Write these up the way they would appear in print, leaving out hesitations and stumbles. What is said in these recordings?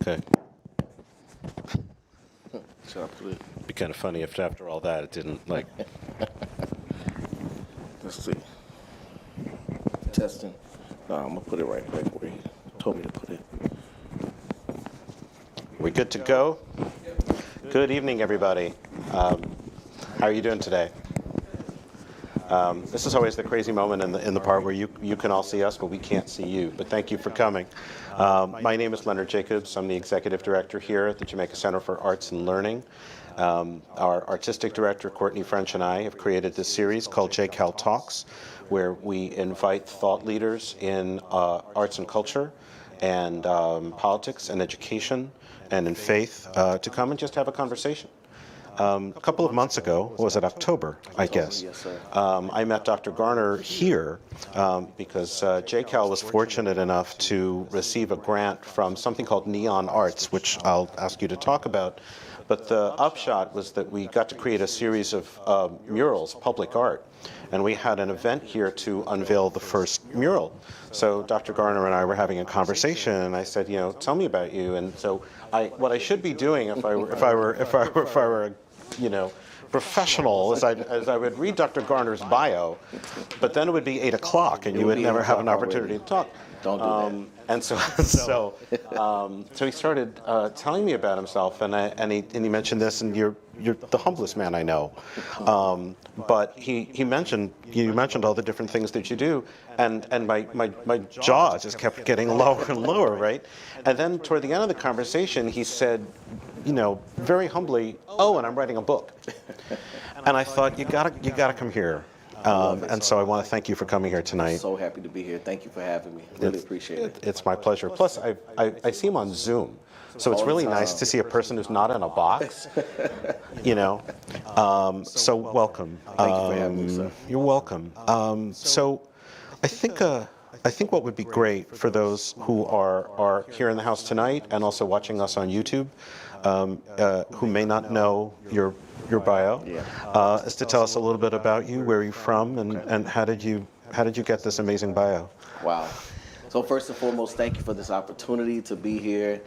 Okay. Should I put it? It'd be kind of funny if after all that it didn't like. Let's see. Testing. No, I'm gonna put it right where he told me to put it. We good to go? Good evening, everybody. How are you doing today? This is always the crazy moment in the part where you can all see us, but we can't see you. But thank you for coming. My name is Leonard Jacobs. I'm the executive director here at the Jamaica Center for Arts and Learning. Our artistic director, Courtney French, and I have created this series called JCAL Talks, where we invite thought leaders in arts and culture and politics and education and in faith to come and just have a conversation. A couple of months ago, what was it, October, I guess, Yes, sir. I met Dr. Garner here because JCAL was fortunate enough to receive a grant from something called Neon Arts, which I'll ask you to talk about. But the upshot was that we got to create a series of murals, public art, and we had an event here to unveil the first mural. So Dr. Garner and I were having a conversation, and I said, tell me about you. And so what I should be doing if I were professional is I would read Dr. Garner's bio, but then it would be 8 o'clock, and you would never have an opportunity to talk. Don't do that. And so he started telling me about himself, and he mentioned this, and you're the humblest man I know. But you mentioned all the different things that you do, and my jaw just kept getting lower and lower, right? And then toward the end of the conversation, he said, very humbly, "Oh, and I'm writing a book." And I thought, you gotta come here. And so I want to thank you for coming here tonight. I'm so happy to be here. Thank you for having me. Really appreciate it. It's my pleasure. Plus, I see him on Zoom, so it's really nice to see a person who's not in a box. So welcome. Thank you for having me, sir. You're welcome. So I think what would be great for those who are here in the house tonight and also watching us on YouTube, who may not know your bio, is to tell us a little bit about you, where you're from, and how did you get this amazing bio? Wow. So first and foremost, thank you for this opportunity to be here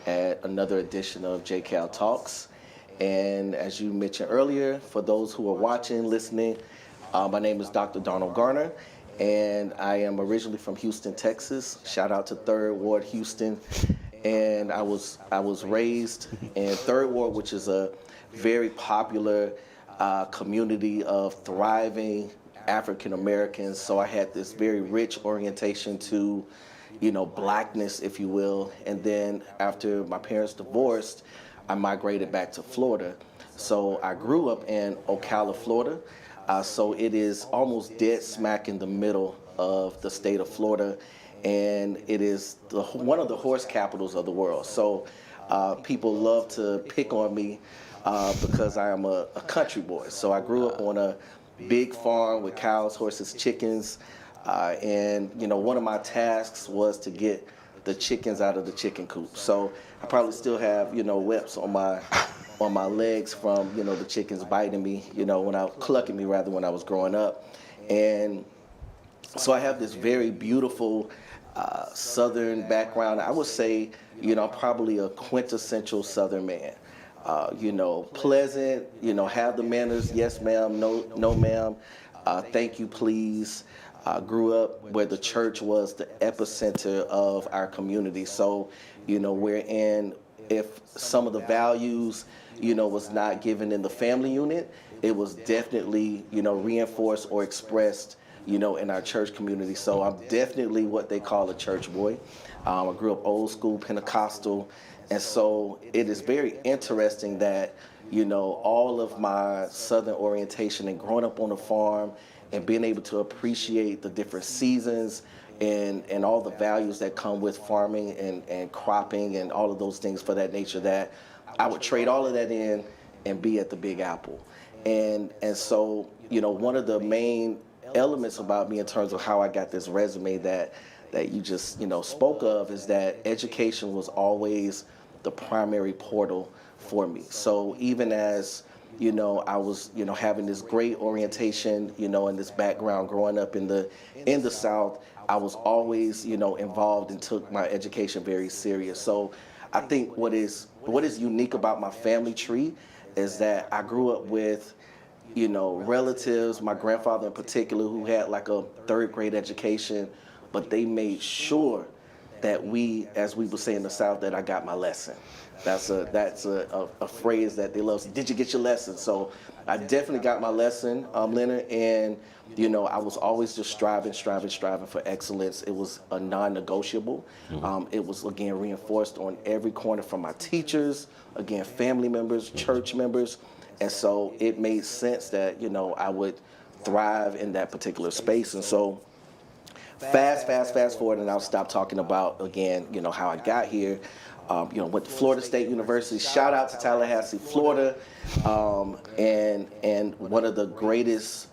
at another edition of JCAL Talks. And as you mentioned earlier, for those who are watching, listening, my name is Dr. Donald Garner, and I am originally from Houston, Texas. Shout out to 3rd Ward, Houston. And I was raised in 3rd Ward, which is a very popular community of thriving African Americans. So I had this very rich orientation to, blackness, if you will. And then after my parents divorced, I migrated back to Florida. So I grew up in Ocala, Florida. So it is almost dead smack in the middle of the state of Florida. And it is one of the horse capitals of the world. So people love to pick on me because I am a country boy. So I grew up on a big farm with cows, horses, chickens. And one of my tasks was to get the chickens out of the chicken coop. So I probably still have, webs on my legs from, the chickens biting me, clucking me rather when I was growing up. And so I have this very beautiful Southern background. I would say, probably a quintessential Southern man. Pleasant, have the manners, yes ma'am, no ma'am, thank you please. Grew up where the church was the epicenter of our community. So, wherein if some of the values, was not given in the family unit, it was definitely, reinforced or expressed, in our church community. So I'm definitely what they call a church boy. I grew up old school Pentecostal. And so it is very interesting that, all of my Southern orientation and growing up on a farm and being able to appreciate the different seasons and all the values that come with farming and cropping and all of those things for that nature, that I would trade all of that in and be at the Big Apple. And so, one of the main elements about me in terms of how I got this resume that you just, spoke of is that education was always the primary portal for me. So even as, I was, having this great orientation, and this background growing up in the South, I was always, involved and took my education very serious. So I think what is unique about my family tree is that I grew up with, you know, relatives, my grandfather in particular, who had like a third grade education, but they made sure that we, as we would say in the South, that I got my lesson. That's a phrase that they love. Did you get your lesson? So I definitely got my lesson, Leonard, and you know, I was always just striving for excellence. It was a non-negotiable. It was, again, reinforced on every corner from my teachers, again, family members, church members, and so it made sense that, you know, I would thrive in that particular space. And so fast forward, and I'll stop talking about, again, you know, how I got here. You know, went to Florida State University. Shout out to Tallahassee, Florida. And one of the greatest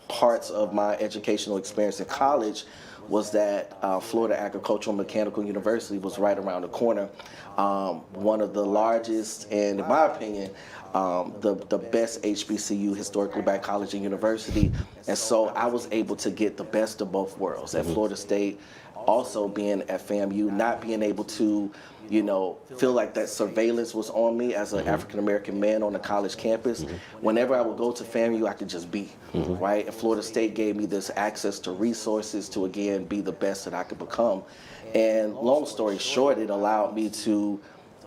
parts of my educational experience in college was that Florida Agricultural Mechanical University was right around the corner. One of the largest, and in my opinion, the best HBCU, historically black college and university. And so I was able to get the best of both worlds at Florida State, also being at FAMU, not being able to, you know, feel like that surveillance was on me as an African-American man on a college campus. Whenever I would go to FAMU, I could just be, right? And Florida State gave me this access to resources to, again, be the best that I could become. And long story short, it allowed me to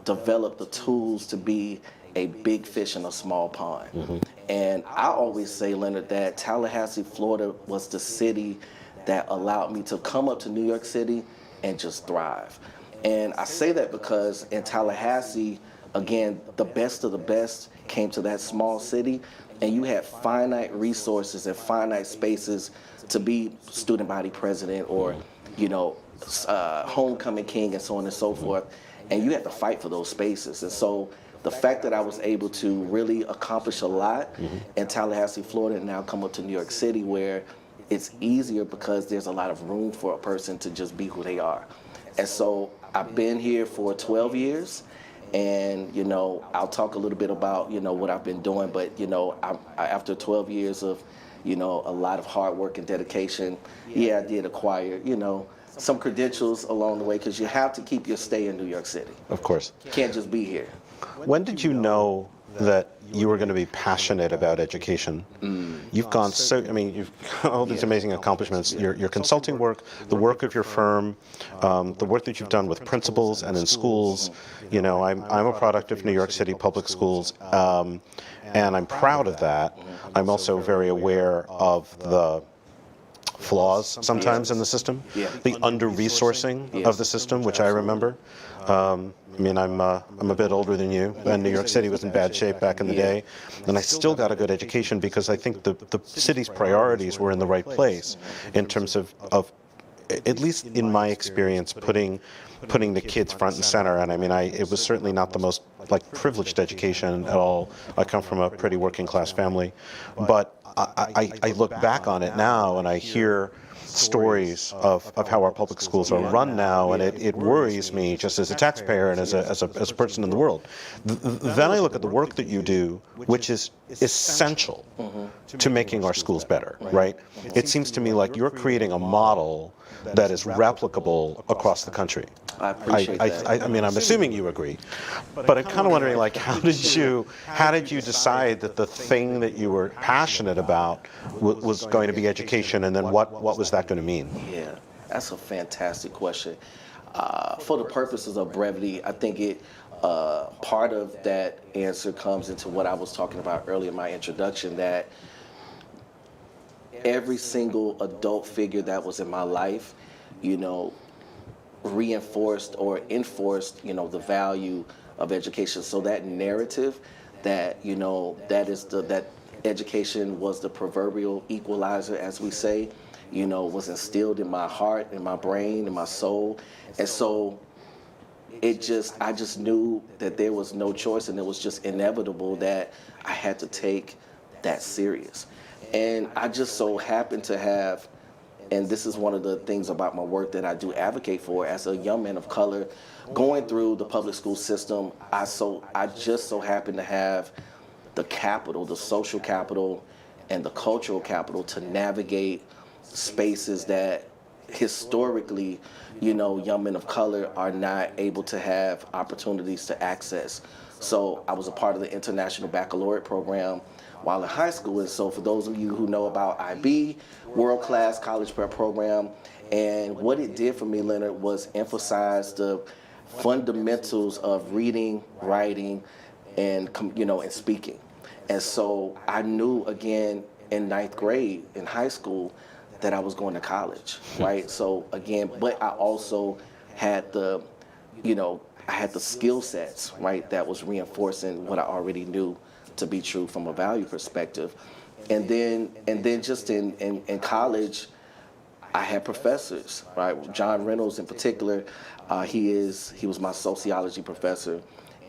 develop the tools to be a big fish in a small pond. And I always say, Leonard, that Tallahassee, Florida was the city that allowed me to come up to New York City and just thrive. And I say that because in Tallahassee, again, the best of the best came to that small city, and you had finite resources and finite spaces to be student body president or, you know, homecoming king and so on and so forth. And you had to fight for those spaces. And so the fact that I was able to really accomplish a lot in Tallahassee, Florida, and now come up to New York City, where it's easier because there's a lot of room for a person to just be who they are. And so I've been here for 12 years, and, you know, I'll talk a little bit about, you know, what I've been doing, but, you know, after 12 years of, you know, a lot of hard work and dedication, I did acquire, you know, some credentials along the way, because you have to keep your stay in New York City. Of course. You can't just be here. When did you know that you were going to be passionate about education? You've gone you've got all these amazing accomplishments. Your consulting work, the work of your firm, the work that you've done with principals and in schools. You know, I'm a product of New York City public schools, and I'm proud of that. I'm also very aware of the flaws sometimes in the system, the under-resourcing of the system, which I remember. I mean, I'm a bit older than you, and New York City was in bad shape back in the day, and I still got a good education because I think the city's priorities were in the right place in terms of at least in my experience, putting the kids front and center. And I mean, it was certainly not the most privileged education at all. I come from a pretty working class family, but I look back on it now and I hear stories of how our public schools are run now, and it worries me just as a taxpayer and as a person in the world. Then I look at the work that you do, which is essential to making our schools better, right? It seems to me like you're creating a model that is replicable across the country. I appreciate that. I mean, I'm assuming you agree, but I'm kind of wondering, how did you decide that the thing that you were passionate about was going to be education, and then what was that going to mean? Yeah, that's a fantastic question. For the purposes of brevity, I think part of that answer comes into what I was talking about earlier in my introduction, that every single adult figure that was in my life, you know, reinforced or enforced, you know, the value of education. So that narrative that, you know, that education was the proverbial equalizer, as we say, you know, was instilled in my heart, in my brain, in my soul. And so I just knew that there was no choice, and it was just inevitable that I had to take that serious. And I just so happened to have, and this is one of the things about my work that I do advocate for as a young man of color, going through the public school system, I just so happen to have the capital, the social capital, and the cultural capital to navigate spaces that historically, young men of color are not able to have opportunities to access. So I was a part of the International Baccalaureate program while in high school. And so for those of you who know about IB, World Class College Prep Program, and what it did for me, Leonard, was emphasize the fundamentals of reading, writing, and and speaking. And so I knew again in ninth grade in high school that I was going to college, right? So again, but I also had the, I had the skill sets, right, that was reinforcing what I already knew to be true from a value perspective. And then just in college, I had professors, right? John Reynolds in particular, he was my sociology professor,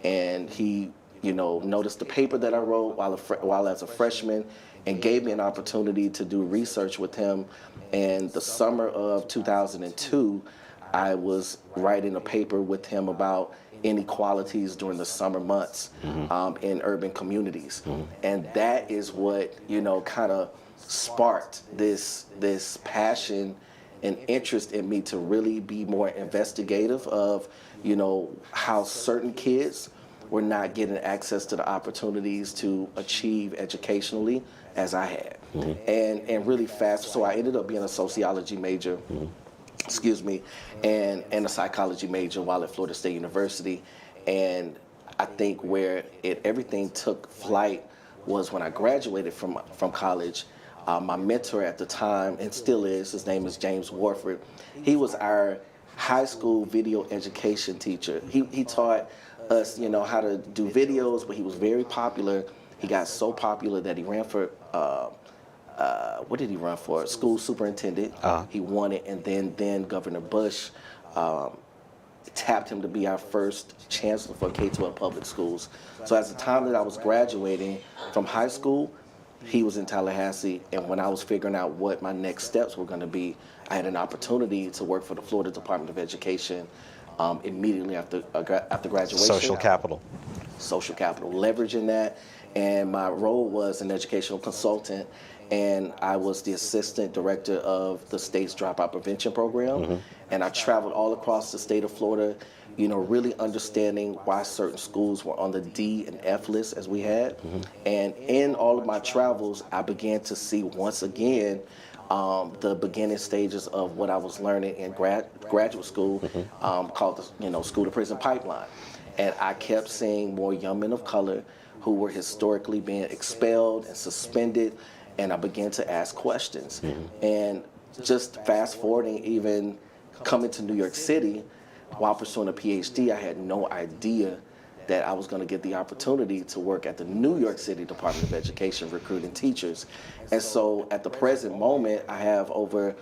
and he, noticed the paper that I wrote while as a freshman, and gave me an opportunity to do research with him. And the summer of 2002, I was writing a paper with him about inequalities during the summer months in urban communities. And that is what, kind of sparked this passion and interest in me to really be more investigative of, how certain kids were not getting access to the opportunities to achieve educationally as I had. And really fast, so I ended up being a sociology major, and a psychology major while at Florida State University. And I think where everything took flight was when I graduated from college. My mentor at the time, and still is, his name is James Warford. He was our high school video education teacher. He taught us, how to do videos, but he was very popular. He got so popular that he ran for, what did he run for? School superintendent. He won it, and then Governor Bush tapped him to be our first chancellor for K-12 public schools. So at the time that I was graduating from high school, he was in Tallahassee, and when I was figuring out what my next steps were going to be, I had an opportunity to work for the Florida Department of Education immediately after graduation. Social capital. Social capital, leveraging that, and my role was an educational consultant, and I was the assistant director of the state's dropout prevention program, and I traveled all across the state of Florida, really understanding why certain schools were on the D and F list as we had. And in all of my travels, I began to see once again the beginning stages of what I was learning in graduate school, called the school to prison pipeline. And I kept seeing more young men of color who were historically being expelled and suspended, and I began to ask questions. And just fast forwarding, even coming to New York City, while pursuing a PhD, I had no idea that I was going to get the opportunity to work at the New York City Department of Education recruiting teachers. And so at the present moment, I have over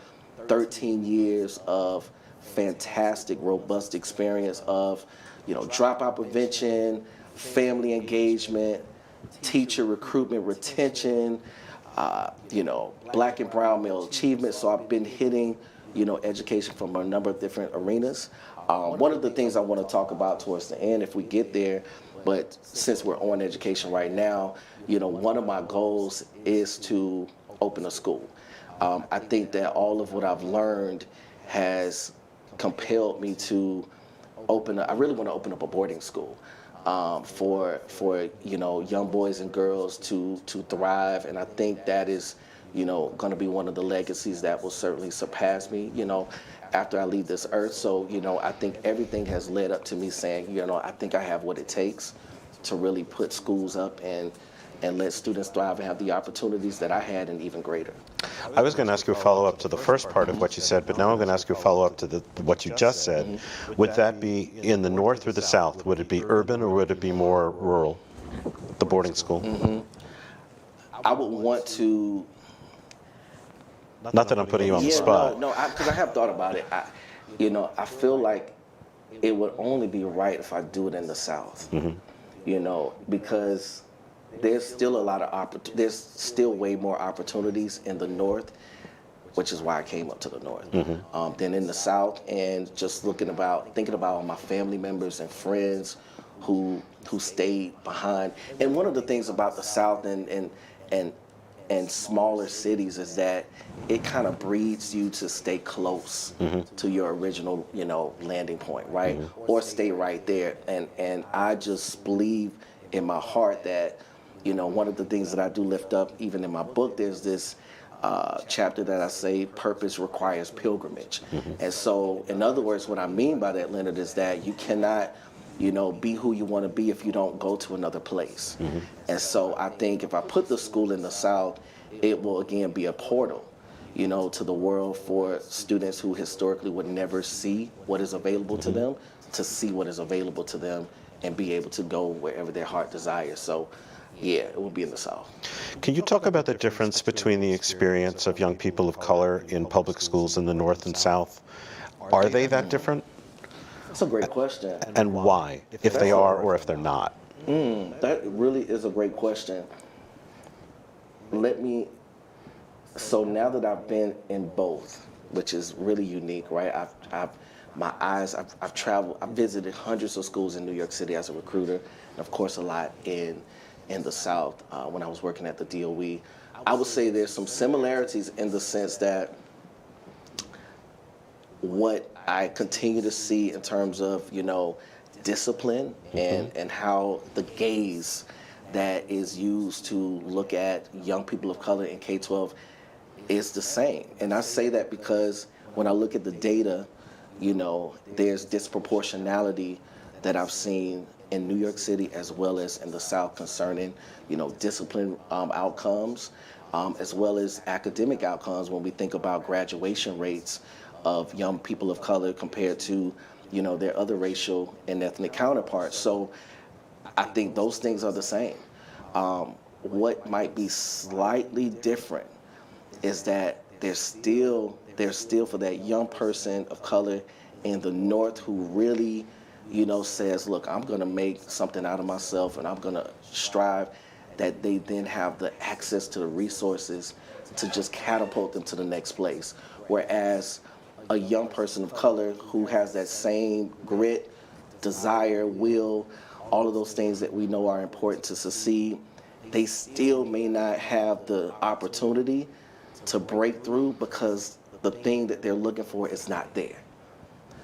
13 years of fantastic, robust experience of, dropout prevention, family engagement, teacher recruitment, retention, black and brown male achievement. So I've been hitting, education from a number of different arenas. One of the things I want to talk about towards the end, if we get there, but since we're on education right now, one of my goals is to open a school. I think that all of what I've learned has compelled me to I really want to open up a boarding school for young boys and girls to thrive, and I think that is going to be one of the legacies that will certainly surpass me, after I leave this earth. So, I think everything has led up to me saying, I think I have what it takes to really put schools up and let students thrive and have the opportunities that I had and even greater. I was going to ask you a follow-up to the first part of what you said, but now I'm going to ask you a follow-up to what you just said. Would that be in the north or the south? Would it be urban or would it be more rural, the boarding school? I would want to... Not that I'm putting you on the spot. No, because I have thought about it. I feel like it would only be right if I do it in the South. Because there's still a lot of there's still way more opportunities in the North, which is why I came up to the North, than in the South. And just thinking about all my family members and friends who stayed behind. And one of the things about the South and and smaller cities is that it kind of breeds you to stay close to your original, landing point, right? Or stay right there. And I just believe in my heart that, one of the things that I do lift up, even in my book, there's this chapter that I say, purpose requires pilgrimage. And so, in other words, what I mean by that, Leonard, is that you cannot be who you want to be if you don't go to another place. And so I think if I put the school in the South, it will again be a portal, to the world for students who historically would never see what is available to them, to see what is available to them and be able to go wherever their heart desires. So yeah, it will be in the South. Can you talk about the difference between the experience of young people of color in public schools in the North and South? Are they that different? That's a great question. And why, if they are or if they're not? That really is a great question. So now that I've been in both, which is really unique, right? I've traveled, I've visited hundreds of schools in New York City as a recruiter, and of course a lot in the South when I was working at the DOE. I would say there's some similarities in the sense that what I continue to see in terms of, discipline and how the gaze that is used to look at young people of color in K-12 is the same. And I say that because when I look at the data, there's disproportionality that I've seen in New York City as well as in the South concerning, discipline outcomes, as well as academic outcomes when we think about graduation rates of young people of color compared to, their other racial and ethnic counterparts. So I think those things are the same. What might be slightly different is that there's still for that young person of color in the North who really, says, look, I'm going to make something out of myself and I'm going to strive, that they then have the access to the resources to just catapult them to the next place. Whereas a young person of color who has that same grit, desire, will, all of those things that we know are important to succeed, they still may not have the opportunity to break through because the thing that they're looking for is not there.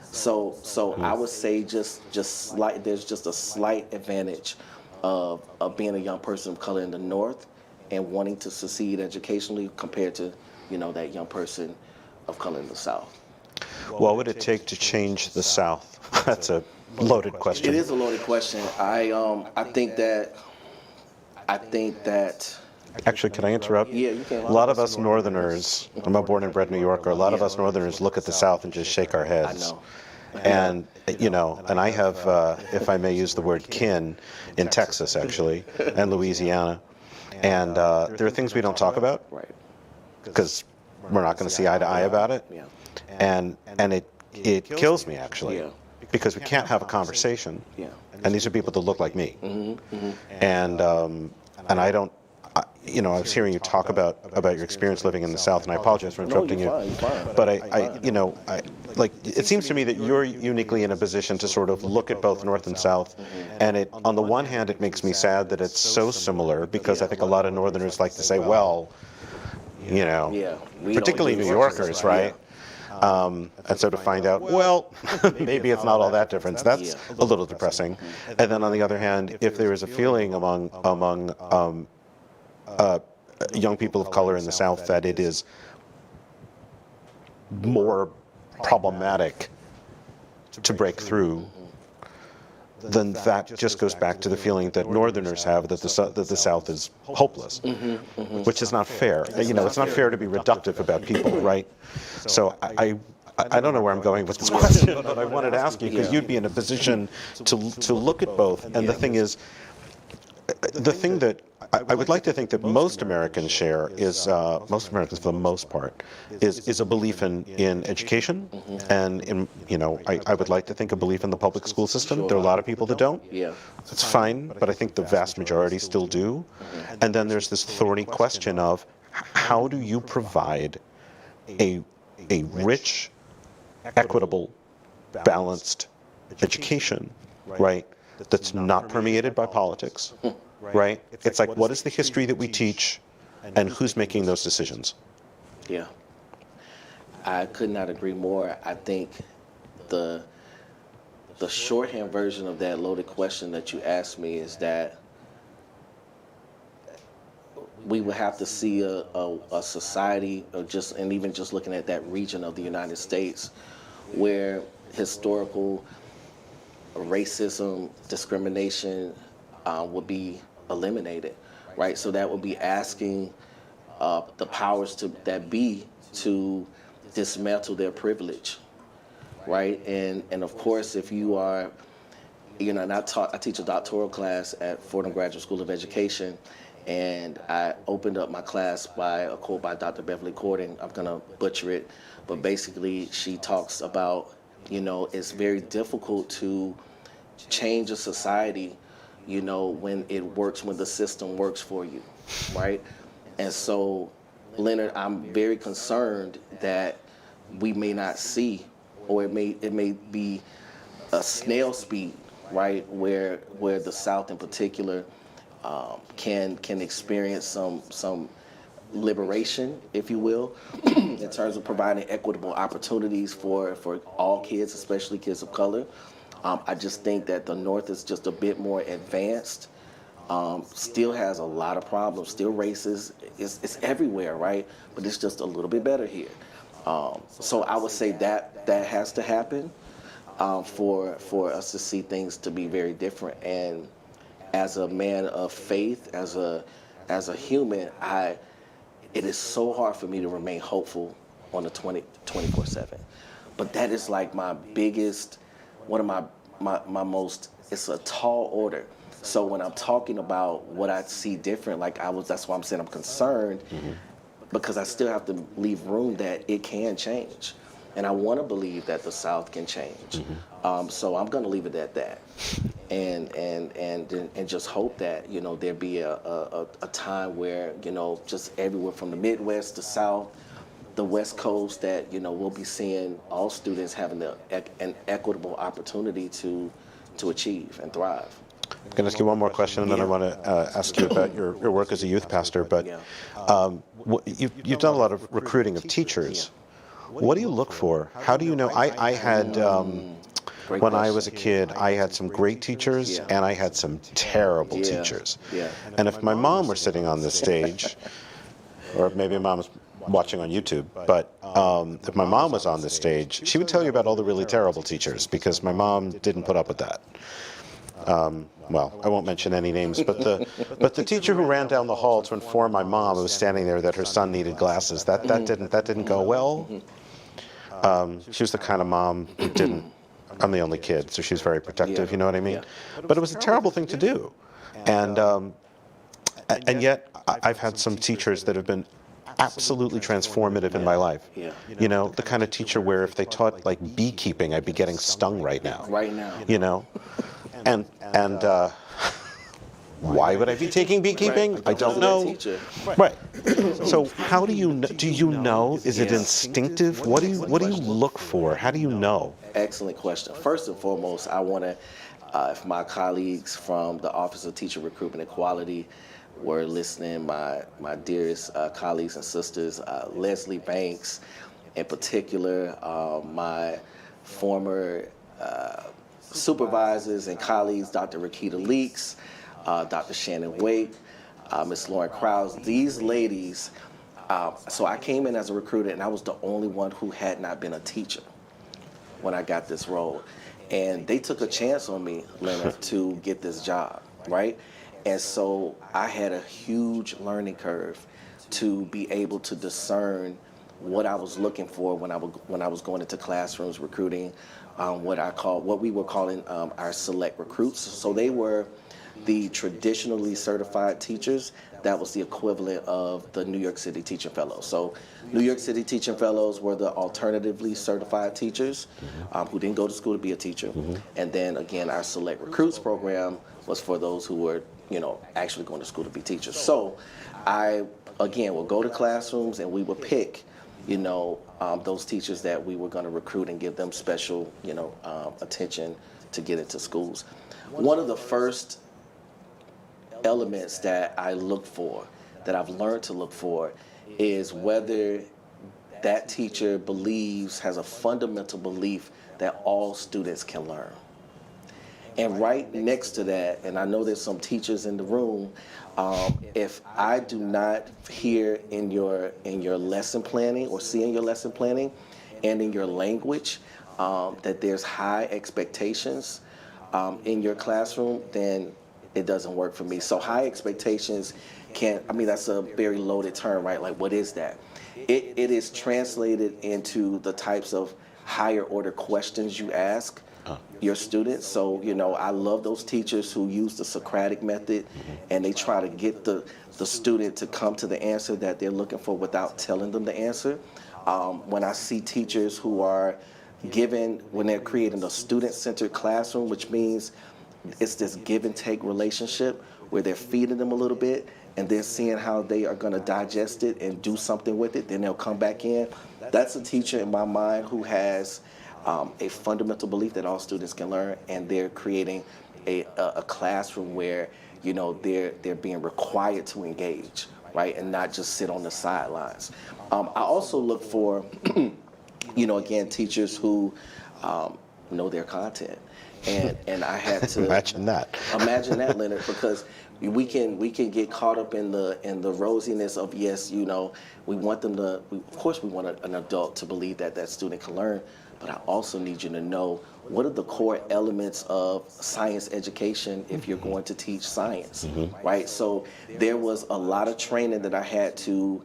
So I would say there's just a slight advantage of being a young person of color in the North and wanting to succeed educationally compared to, that young person of color in the South. What would it take to change the South? That's a loaded question. It is a loaded question. I think that. Actually, can I interrupt? Yeah, you can. A lot of us Northerners, I'm a born and bred New Yorker, a lot of us Northerners look at the South and just shake our heads. I know. And, and I have, if I may use the word kin, in Texas, actually, and Louisiana. And there are things we don't talk about. Right. Because we're not going to see eye to eye about it. Yeah. And it kills me, actually, Yeah. because we can't have a conversation. Yeah. And these are people that look like me. And I don't, I was hearing you talk about your experience living in the South, and I apologize for interrupting you. You're fine. But it seems to me that you're uniquely in a position to sort of look at both North and South, and on the one hand, it makes me sad that it's so similar, because I think a lot of Northerners like to say, well, particularly New Yorkers, right? And so to find out, well, maybe it's not all that different. That's a little depressing. And then on the other hand, if there is a feeling among young people of color in the South that it is more problematic to break through, then that just goes back to the feeling that Northerners have that the South is hopeless, which is not fair. It's not fair to be reductive about people, right? So I don't know where I'm going with this question, but I wanted to ask you because you'd be in a position to look at both. And the thing is, the thing that I would like to think that most Americans share is, most Americans for the most part, is a belief in education, and I would like to think a belief in the public school system. There are a lot of people that don't. Yeah. That's fine, but I think the vast majority still do. And then there's this thorny question of how do you provide a rich, equitable, balanced education, right, that's not permeated by politics, right? It's like, what is the history that we teach and who's making those decisions? Yeah. I could not agree more. I think the shorthand version of that loaded question that you asked me is that we would have to see a society, or just, and even just looking at that region of the United States, where historical racism, discrimination would be eliminated, right? So that would be asking the powers that be to dismantle their privilege, right? And of course, if you are, and I teach a doctoral class at Fordham Graduate School of Education, and I opened up my class by a quote by Dr. Beverly Cording. I'm gonna butcher it, but basically she talks about, it's very difficult to change a society, when it works, when the system works for you, right? And so, Leonard, I'm very concerned that we may not see, or it may be a snail speed, right, where the South in particular can experience some liberation, if you will, in terms of providing equitable opportunities for all kids, especially kids of color. I just think that the North is just a bit more advanced, still has a lot of problems, still racist, it's everywhere, right? But it's just a little bit better here. So I would say that has to happen for us to see things to be very different. And as a man of faith, as a human, it is so hard for me to remain hopeful on the 24/7. But that is like my biggest, one of my most, it's a tall order. So when I'm talking about what I see different, that's why I'm saying I'm concerned, because I still have to leave room that it can change. And I want to believe that the South can change. So I'm going to leave it at that. And just hope that, there be a time where, just everywhere from the Midwest to South, the West Coast, that, we'll be seeing all students having an equitable opportunity to achieve and thrive. I'm going to ask you one more question, and then I want to ask you about your work as a youth pastor. But you've done a lot of recruiting of teachers. What do you look for? How do you know? I had, when I was a kid, I had some great teachers, and I had some terrible teachers. And if my mom were sitting on this stage, or maybe mom was watching on YouTube, but if my mom was on this stage, she would tell you about all the really terrible teachers, because my mom didn't put up with that. Well, I won't mention any names, but the teacher who ran down the hall to inform my mom, who was standing there, that her son needed glasses, that didn't go well. She was the kind of mom who didn't. I'm the only kid, so she was very protective. You know what I mean? But it was a terrible thing to do, and yet I've had some teachers that have been absolutely transformative in my life. The kind of teacher where if they taught like beekeeping, I'd be getting stung right now. And why would I be taking beekeeping? I don't know. Right. So how do you know? Is it instinctive? What do you look for? How do you know? Excellent question. First and foremost, I want to, if my colleagues from the Office of Teacher Recruitment and Quality were listening, my dearest colleagues and sisters, Leslie Banks in particular, my former supervisors and colleagues, Dr. Rakita Leaks, Dr. Shannon Wake, Ms. Lauren Krause, these ladies, so I came in as a recruiter, and I was the only one who had not been a teacher when I got this role. And they took a chance on me, Leonard, to get this job, right? And so I had a huge learning curve to be able to discern what I was looking for when I was going into classrooms recruiting, what we were calling our select recruits. So they were the traditionally certified teachers. That was the equivalent of the New York City Teaching Fellows. So New York City Teaching Fellows were the alternatively certified teachers who didn't go to school to be a teacher. And then again, our select recruits program was for those who were, actually going to school to be teachers. So I, again, would go to classrooms, and we would pick, those teachers that we were going to recruit and give them special, attention to get into schools. One of the first elements that I look for that I've learned to look for is whether that teacher has a fundamental belief that all students can learn. And right next to that, and I know there's some teachers in the room, if I do not hear in your lesson planning or see in your lesson planning and in your language that there's high expectations in your classroom, then it doesn't work for me. So high expectations that's a very loaded term, right? Like, what is that? It is translated into the types of higher order questions you ask your students. So, I love those teachers who use the Socratic method and they try to get the student to come to the answer that they're looking for without telling them the answer. When I see teachers who are when they're creating a student-centered classroom, which means it's this give and take relationship where they're feeding them a little bit and they're seeing how they are going to digest it and do something with it, then they'll come back in. That's a teacher in my mind who has a fundamental belief that all students can learn, and they're creating a classroom where they're being required to engage, right, and not just sit on the sidelines. I also look for again, teachers who know their content, and I had to imagine that, Leonard, because we can get caught up in the rosiness of, yes, we want them to. Of course, we want an adult to believe that student can learn, but I also need you to know what are the core elements of science education if you're going to teach science, right? So there was a lot of training that I had to,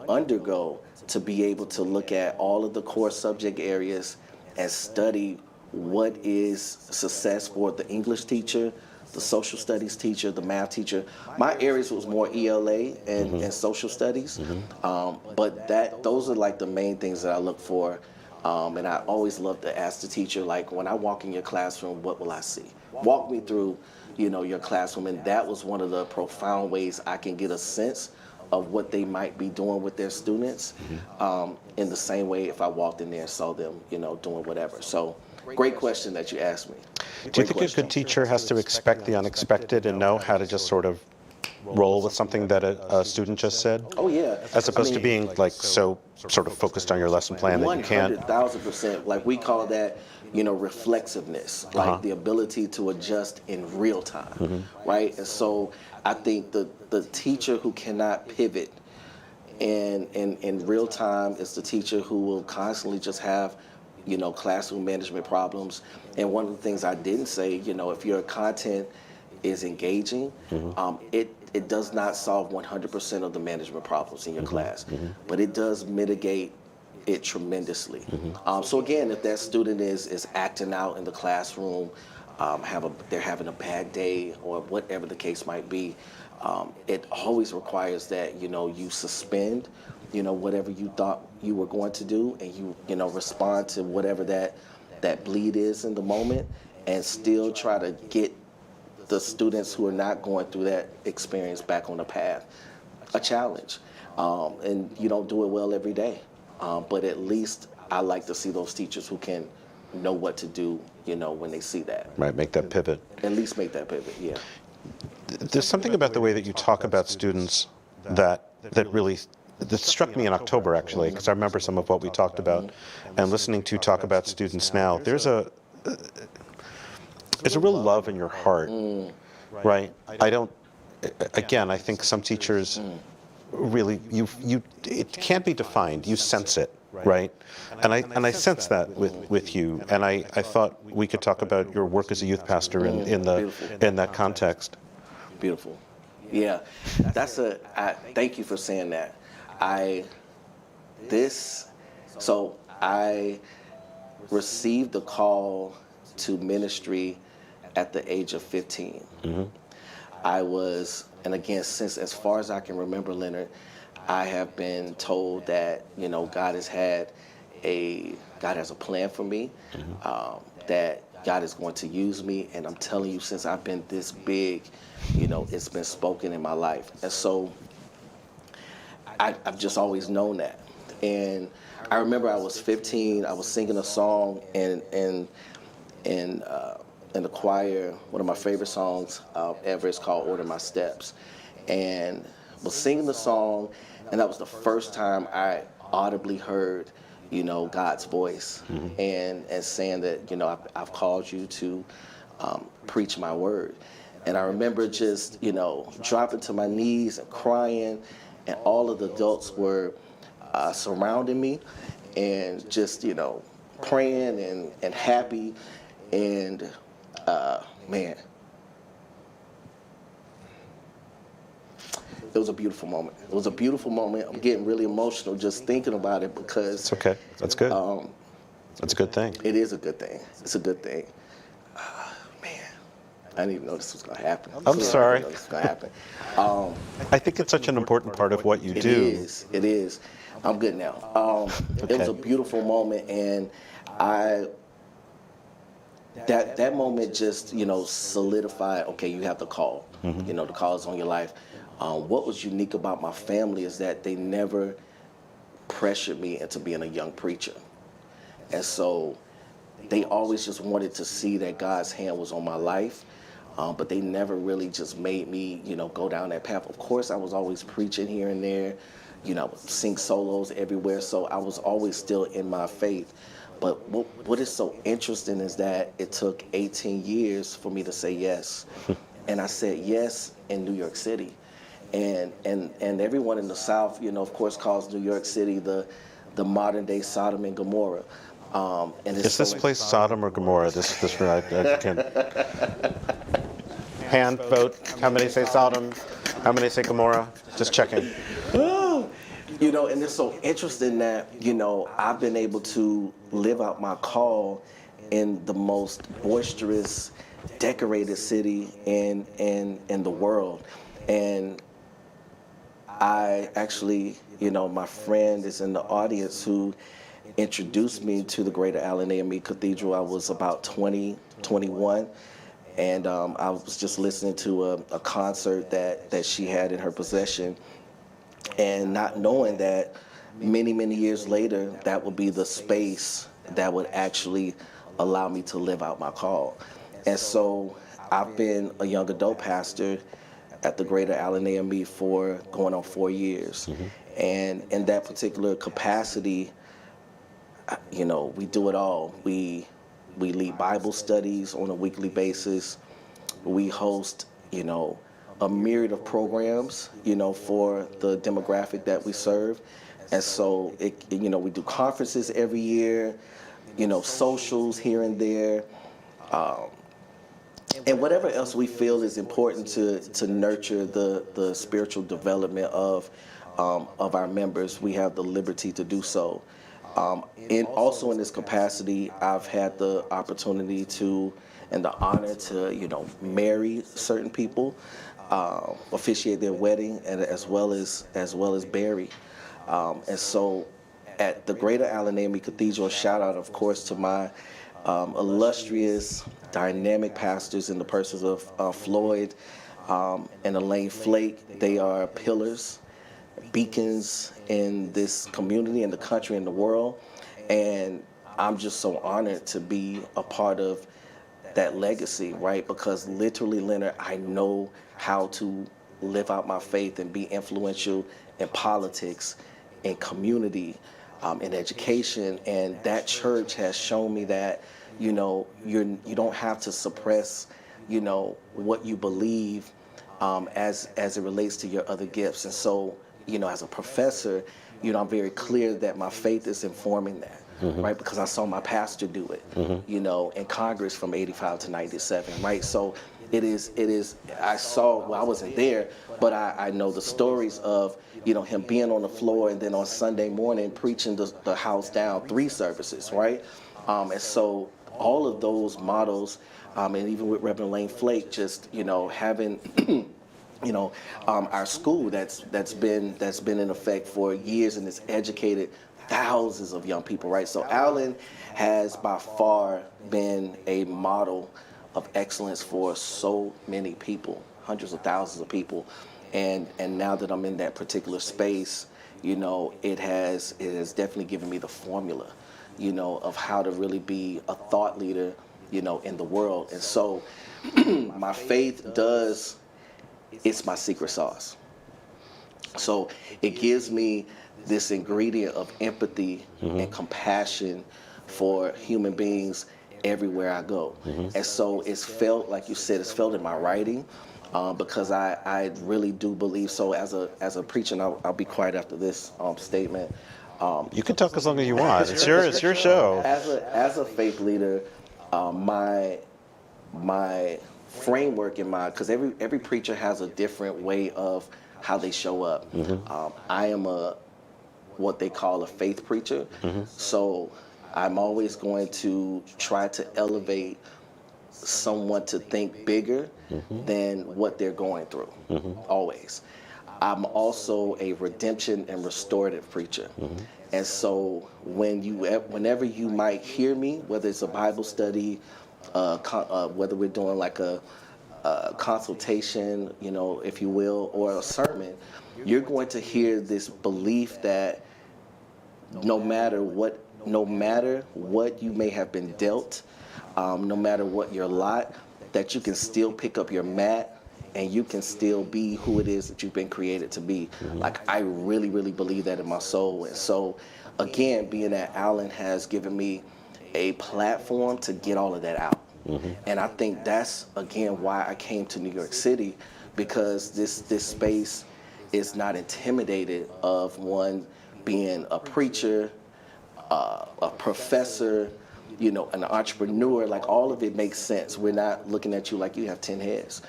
undergo to be able to look at all of the core subject areas and study what is success for the English teacher, the social studies teacher, the math teacher. My areas was more ELA and social studies, but those are like the main things that I look for. And I always love to ask the teacher, like, when I walk in your classroom, what will I see? Walk me through, your classroom. And that was one of the profound ways I can get a sense of what they might be doing with their students, in the same way if I walked in there and saw them, doing whatever. So great question that you asked me. Do you think a good teacher has to expect the unexpected and know how to just sort of roll with something that a student just said? Oh, yeah. As opposed to being like so sort of focused on your lesson plan that you can't. 100,000%. Like, we call that, reflexiveness, like the ability to adjust in real time, right? And so I think the teacher who cannot pivot in real time is the teacher who will constantly just have, classroom management problems. And one of the things I didn't say, if your content is engaging, it does not solve 100% of the management problems in your class, but it does mitigate it tremendously. So again, if that student is acting out in the classroom, they're having a bad day or whatever the case might be, it always requires that you suspend whatever you thought you were going to do, and you respond to whatever that bleed is in the moment, and still try to get the students who are not going through that experience back on the path. A challenge, and you don't do it well every day, but at least I like to see those teachers who can know what to do, when they see that. Right, make that pivot. At least make that pivot, yeah. There's something about the way that you talk about students that really that struck me in October, actually, because I remember some of what we talked about, and listening to you talk about students now. There's a real love in your heart, right? I think some teachers really, it can't be defined. You sense it, right? And I sense that with you. And I thought we could talk about your work as a youth pastor in that context. Beautiful. Yeah, thank you for saying that. I received the call to ministry at the age of 15. I was, and again, since as far as I can remember, Leonard, I have been told that, God has a plan for me, that God is going to use me. And I'm telling you, since I've been this big, it's been spoken in my life. And so I've just always known that. And I remember I was 15, I was singing a song in the choir. One of my favorite songs ever is called Order My Steps. And was singing the song, and that was the first time I audibly heard, God's voice, and saying that, I've called you to preach my word. And I remember just, dropping to my knees and crying, and all of the adults were surrounding me, and just, praying and happy, and man, it was a beautiful moment. It was a beautiful moment. I'm getting really emotional just thinking about it, because It's okay. That's good. That's a good thing. it is a good thing. It's a good thing. Man, I didn't even know this was going to happen. I'm sorry. I didn't know this was going to happen. I think it's such an important part of what you It do. is. It is. I'm good now. It was a beautiful moment, and that moment just, solidified, okay, you have the call. The call is on your life. What was unique about my family is that they never pressured me into being a young preacher. And so they always just wanted to see that God's hand was on my life, but they never really just made me, go down that path. Of course, I was always preaching here and there, I would sing solos everywhere, so I was always still in my faith. But what is so interesting is that it took 18 years for me to say yes. And I said yes in New York City. And everyone in the South, of course, calls New York City the modern day Sodom and Gomorrah. And Is this place Sodom or Gomorrah? This I can hand vote. How many say Sodom? How many say Gomorrah? Just checking. And it's so interesting that, I've been able to live out my call in the most boisterous, decorated city in the world. And I actually, my friend is in the audience who introduced me to the Greater Allen AME Cathedral. I was about 20, 21, and I was just listening to a concert that she had in her possession, and not knowing that many, many years later, that would be the space that would actually allow me to live out my call. And so I've been a young adult pastor at the Greater Allen AME for going on 4 years. And in that particular capacity, we do it all. We lead Bible studies on a weekly basis. We host, a myriad of programs, for the demographic that we serve. And so, we do conferences every year, socials here and there, and whatever else we feel is important to nurture the spiritual development of our members. We have the liberty to do so. And also in this capacity, I've had the opportunity to and the honor to, marry certain people, officiate their wedding, and as well as bury. And so, at the Greater Allen AME Cathedral, shout out, of course, to my illustrious, dynamic pastors in the persons of Floyd and Elaine Flake. They are pillars, beacons in this community, in the country, in the world. And I'm just so honored to be a part of that legacy, right? Because literally, Leonard, I know how to live out my faith and be influential in politics, in community, in education. And that church has shown me that, you don't have to suppress, what you believe as it relates to your other gifts. And so, as a professor, I'm very clear that my faith is informing that. Right, because I saw my pastor do it, in Congress from '85 to '97, right? So it is. I saw. Well, I wasn't there, but I know the stories of him being on the floor and then on Sunday morning preaching the house down 3 services, right? And so all of those models, and even with Reverend Elaine Flake, just having. Our school that's been in effect for years and has educated thousands of young people, right? So Allen has by far been a model of excellence for so many people, hundreds of thousands of people. And now that I'm in that particular space, it has definitely given me the formula, of how to really be a thought leader, in the world. And so my faith it's my secret sauce. So it gives me this ingredient of empathy and compassion for human beings everywhere I go. And so it's felt, like you said, it's felt in my writing, because I really do believe so. As a preacher, and I'll be quiet after this statement. You can talk as long as you want. It's your show. As a faith leader, my framework in mind, because every preacher has a different way of how they show up. I am what they call a faith preacher, so I'm always going to try to elevate someone to think bigger than what they're going through. Always. I'm also a redemption and restorative preacher. And so whenever you might hear me, whether it's a Bible study, whether we're doing like a consultation, if you will, or a sermon, you're going to hear this belief that no matter what you may have been dealt, no matter what your lot, that you can still pick up your mat and you can still be who it is that you've been created to be. Like, I really, really believe that in my soul. And so, again, being that Allen has given me a platform to get all of that out. And I think that's, again, why I came to New York City, because this space is not intimidated of one being a preacher, a professor, an entrepreneur. Like, all of it makes sense. We're not looking at you like you have 10 heads.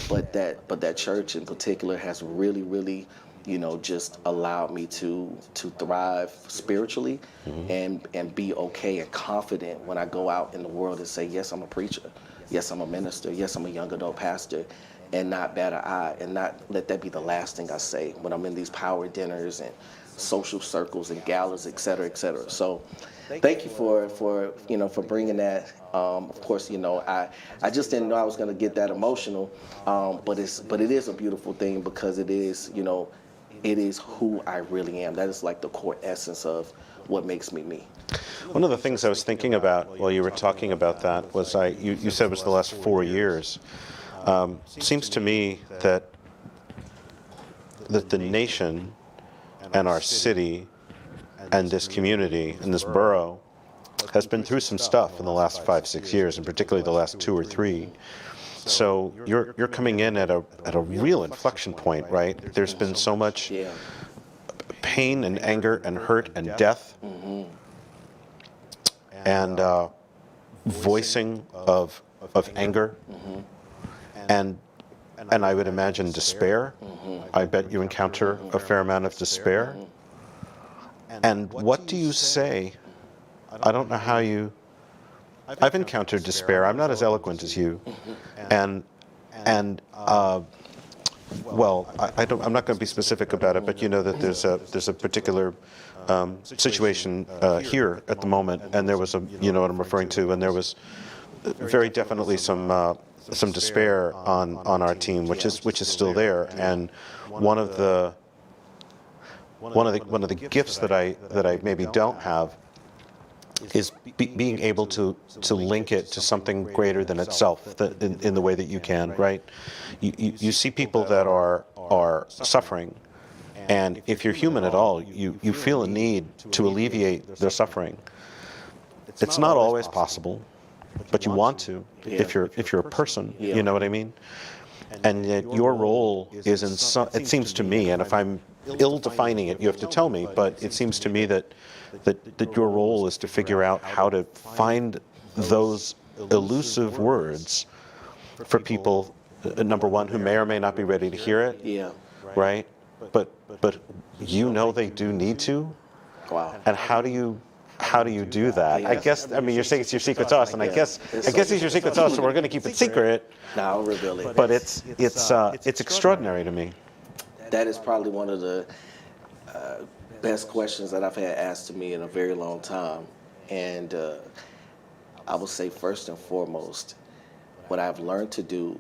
But that church in particular has really, really, just allowed me to thrive spiritually and be okay and confident when I go out in the world and say, yes, I'm a preacher. Yes, I'm a minister. Yes, I'm a young adult pastor, and not bat an eye and not let that be the last thing I say when I'm in these power dinners and social circles and galas, et cetera, et cetera. So thank you for bringing that. Of course, I just didn't know I was going to get that emotional, but it is a beautiful thing, because it is who I really am. That is like the core essence of what makes me me. One of the things I was thinking about while you were talking about that was you said it was the last 4 years. Seems to me that the nation and our city and this community and this borough has been through some stuff in the last 5-6 years, and particularly the last 2 or 3. So you're coming in at a real inflection point, right? There's been so much pain and anger and hurt and death, and voicing of anger, and I would imagine despair. I bet you encounter a fair amount of despair. And what do you say? I don't know how you... I've encountered despair. I'm not as eloquent as you. I'm not going to be specific about it, but you know that there's a particular situation here at the moment, and there was what I'm referring to, and there was very definitely some despair on our team, which is still there. And one of the gifts that I maybe don't have is being able to link it to something greater than itself, in the way that you can, right? You see people that are suffering, and if you're human at all, you feel a need to alleviate their suffering. It's not always possible, but you want to, if you're a person, you know what I mean? And yet your role is in some, it seems to me, and if I'm ill-defining it, you have to tell me, but it seems to me that your role is to figure out how to find those elusive words for people, number one, who may or may not be ready to hear it, right? But they do need to. Wow. And how do you do that? I guess, you're saying it's your secret sauce, and I guess it's your secret sauce, so we're going to keep it secret. No, I'll reveal it. But it's extraordinary to me. That is probably one of the best questions that I've had asked to me in a very long time. And I will say, first and foremost, what I've learned to do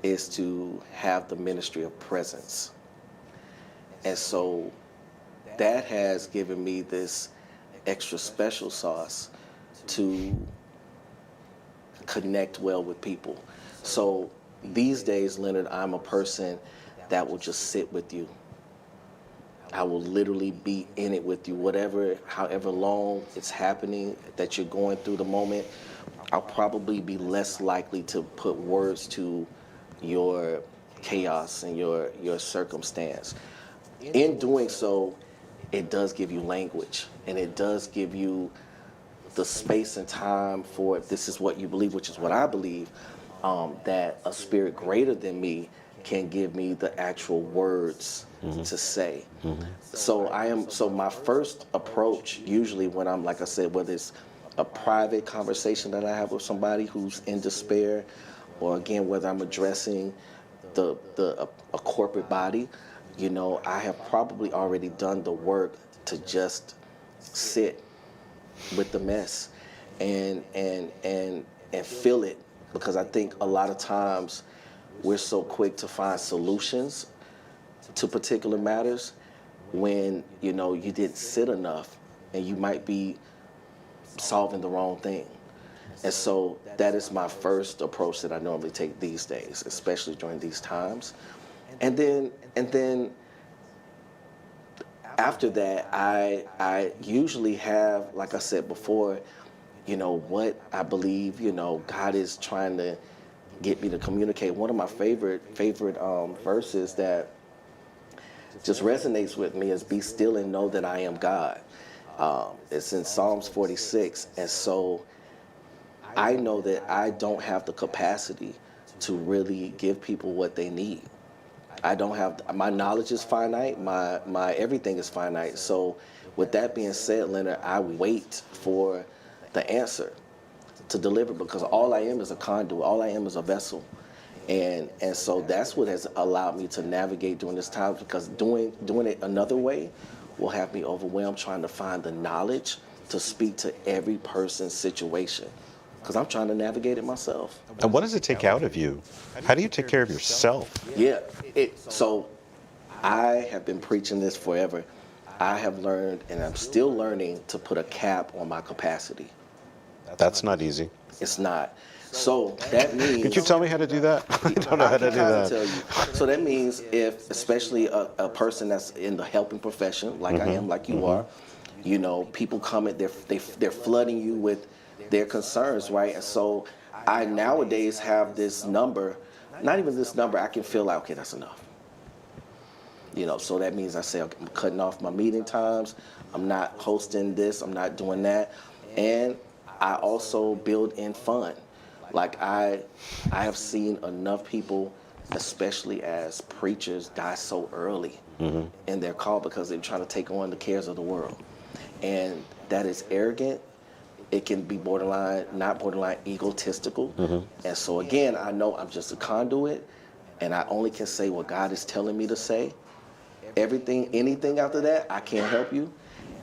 is to have the ministry of presence. And so that has given me this extra special sauce to connect well with people. So these days, Leonard, I'm a person that will just sit with you. I will literally be in it with you, however long it's happening, that you're going through the moment. I'll probably be less likely to put words to your chaos and your circumstance. In doing so, it does give you language, and it does give you the space and time for, if this is what you believe, which is what I believe, that a spirit greater than me can give me the actual words to say. So my first approach, usually when I'm, like I said, whether it's a private conversation that I have with somebody who's in despair, or again, whether I'm addressing a corporate body, I have probably already done the work to just sit with the mess and feel it, because I think a lot of times we're so quick to find solutions to particular matters when you didn't sit enough, and you might be solving the wrong thing. And so that is my first approach that I normally take these days, especially during these times. And then after that, I usually have, like I said before, what I believe, God is trying to get me to communicate. One of my favorite verses that just resonates with me is, "Be still and know that I am God." It's in Psalms 46. And so I know that I don't have the capacity to really give people what they need. I don't have, my knowledge is finite, my everything is finite. So with that being said, Leonard, I wait for the answer to deliver, because all I am is a conduit, all I am is a vessel. And so that's what has allowed me to navigate during this time, because doing it another way will have me overwhelmed trying to find the knowledge to speak to every person's situation, because I'm trying to navigate it myself. And what does it take out of you? How do you take care of yourself? Yeah, so I have been preaching this forever. I have learned, and I'm still learning, to put a cap on my capacity. That's not easy. It's not. So that means... Could you tell me how to do that? I don't know how to do that. Tell you. So that means if, especially a person that's in the helping profession, like I am, like you are, people come in, they're flooding you with their concerns, right? And so I nowadays have this number, not even this number, I can feel like, okay, that's enough. So that means I say, okay, I'm cutting off my meeting times, I'm not hosting this, I'm not doing that. And I also build in fun. Like I have seen enough people, especially as preachers, die so early in their call because they're trying to take on the cares of the world. And that is arrogant. It can be not borderline egotistical. And so again, I know I'm just a conduit, and I only can say what God is telling me to say. Anything after that, I can't help you.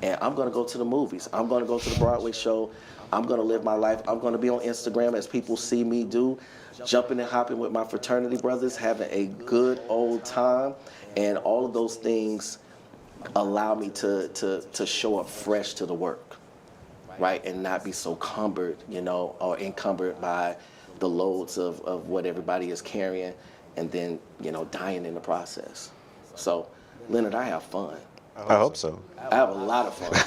And I'm going to go to the movies. I'm going to go to the Broadway show. I'm going to live my life. I'm going to be on Instagram, as people see me do, jumping and hopping with my fraternity brothers, having a good old time. And all of those things allow me to show up fresh to the work, right? And not be so cumbered, or encumbered by the loads of what everybody is carrying, and then, dying in the process. So, Leonard, I have fun. I hope so. I have a lot of fun.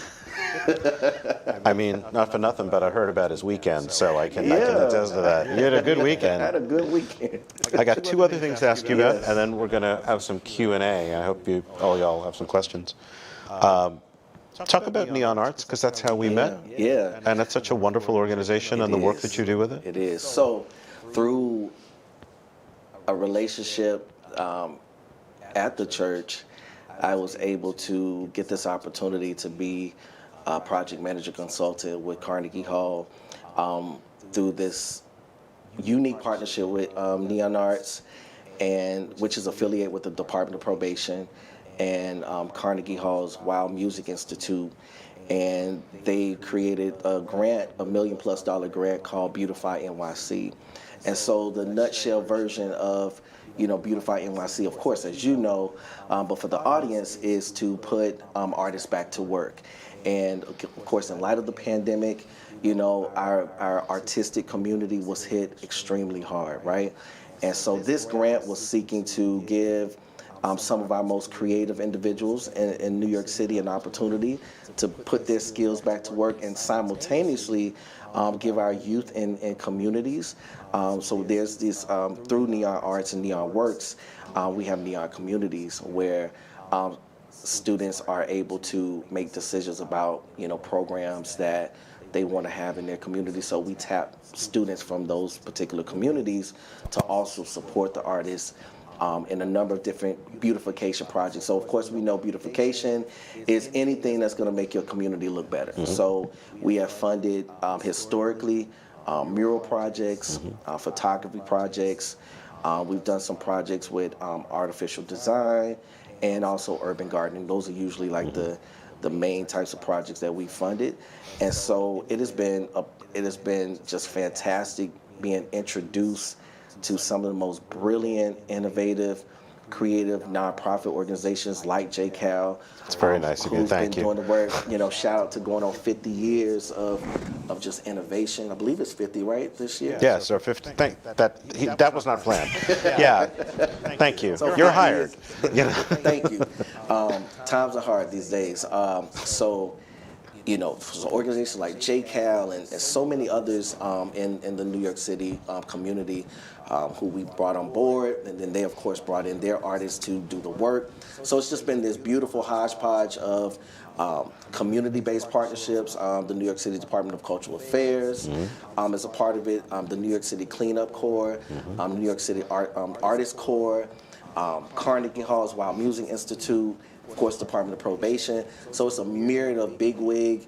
I mean, not for nothing, but I heard about his weekend, so I can attest to that. You had a good weekend. I had a good weekend. I got two other things to ask you about, and then we're going to have some Q&A. I hope all y'all have some questions. Talk about Neon Arts, because that's how we met. Yeah. And it's such a wonderful organization, and the work that you do with it. It is. So, through a relationship at the church, I was able to get this opportunity to be a project manager consultant with Carnegie Hall through this unique partnership with Neon Arts, which is affiliated with the Department of Probation and Carnegie Hall's Wild Music Institute. And they created a grant, $1 million+ grant called Beautify NYC. And so the nutshell version of Beautify NYC, of course, as you know, but for the audience, is to put artists back to work. And of course, in light of the pandemic, our artistic community was hit extremely hard, right? And so this grant was seeking to give some of our most creative individuals in New York City an opportunity to put their skills back to work and simultaneously give our youth and communities. So there's this, through Neon Arts and Neon Works, we have Neon Communities where students are able to make decisions about, programs that they want to have in their community. So we tap students from those particular communities to also support the artists in a number of different beautification projects. So of course we know beautification is anything that's going to make your community look better. So we have funded historically mural projects, photography projects. We've done some projects with artificial design and also urban gardening. Those are usually like the main types of projects that we funded. And so it has been just fantastic being introduced to some of the most brilliant, innovative, creative nonprofit organizations like JCAL. It's very nice of you. Thank you. Who've been doing the work. Shout out to going on 50 years of just innovation. I believe it's 50, right, this year? Yeah, so 50. That was not planned. Yeah. Thank you. So You're hired. Thank you. Times are hard these days. So organizations like JCAL and so many others in the New York City community who we brought on board, and then they of course brought in their artists to do the work. So it's just been this beautiful hodgepodge of community-based partnerships. The New York City Department of Cultural Affairs is a part of it. The New York City Cleanup Corps, New York City Artist Corps, Carnegie Hall's Wild Music Institute, of course, Department of Probation. So it's a myriad of bigwig,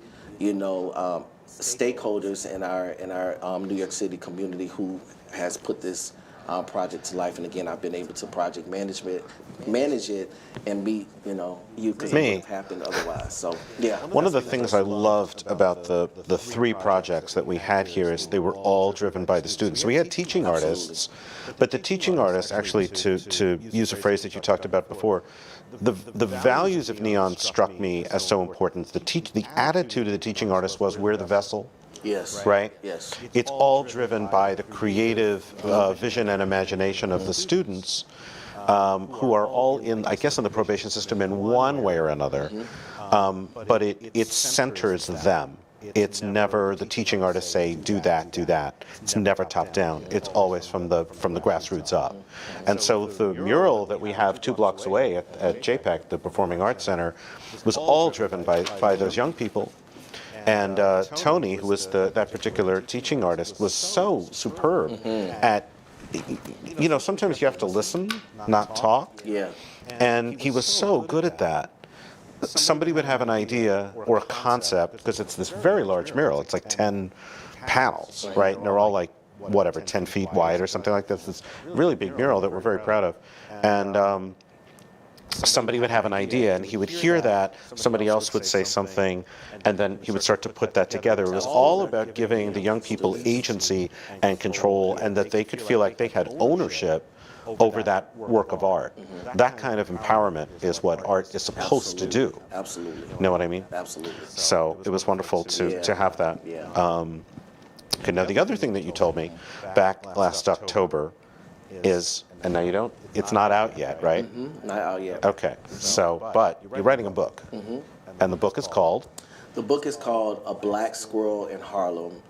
stakeholders in our New York City community who has put this project to life. And again, I've been able to project manage it, and meet you because it wouldn't have happened otherwise. So yeah. One of the things I loved about the three projects that we had here is they were all driven by the students. So we had teaching artists, but the teaching artists actually, to use a phrase that you talked about before, the values of Neon struck me as so important. The attitude of the teaching artist was, we're the vessel. Yes. Right? Yes. It's all driven by the creative vision and imagination of the students who are all in the probation system in one way or another. But it centers them. It's never the teaching artists say, do that, do that. It's never top down. It's always from the grassroots up. And so the mural that we have 2 blocks away at JPEC, the Performing Arts Center, was all driven by those young people. And Tony, who was that particular teaching artist, was so superb at, sometimes you have to listen, not talk. Yeah. And he was so good at that. Somebody would have an idea or a concept, because it's this very large mural. It's like 10 panels, right? And they're all like, 10 feet wide or something like this. This really big mural that we're very proud of. And somebody would have an idea, and he would hear that, somebody else would say something, and then he would start to put that together. It was all about giving the young people agency and control, and that they could feel like they had ownership over that work of art. That kind of empowerment is what art is supposed to do. Absolutely. You know what I mean? Absolutely. So it was wonderful to have that. Okay, now the other thing that you told me back last October is, and now it's not out yet, right? Not out yet. Okay, so, but you're writing a book. And the book is called? The book is called A Black Squirrel in Harlem,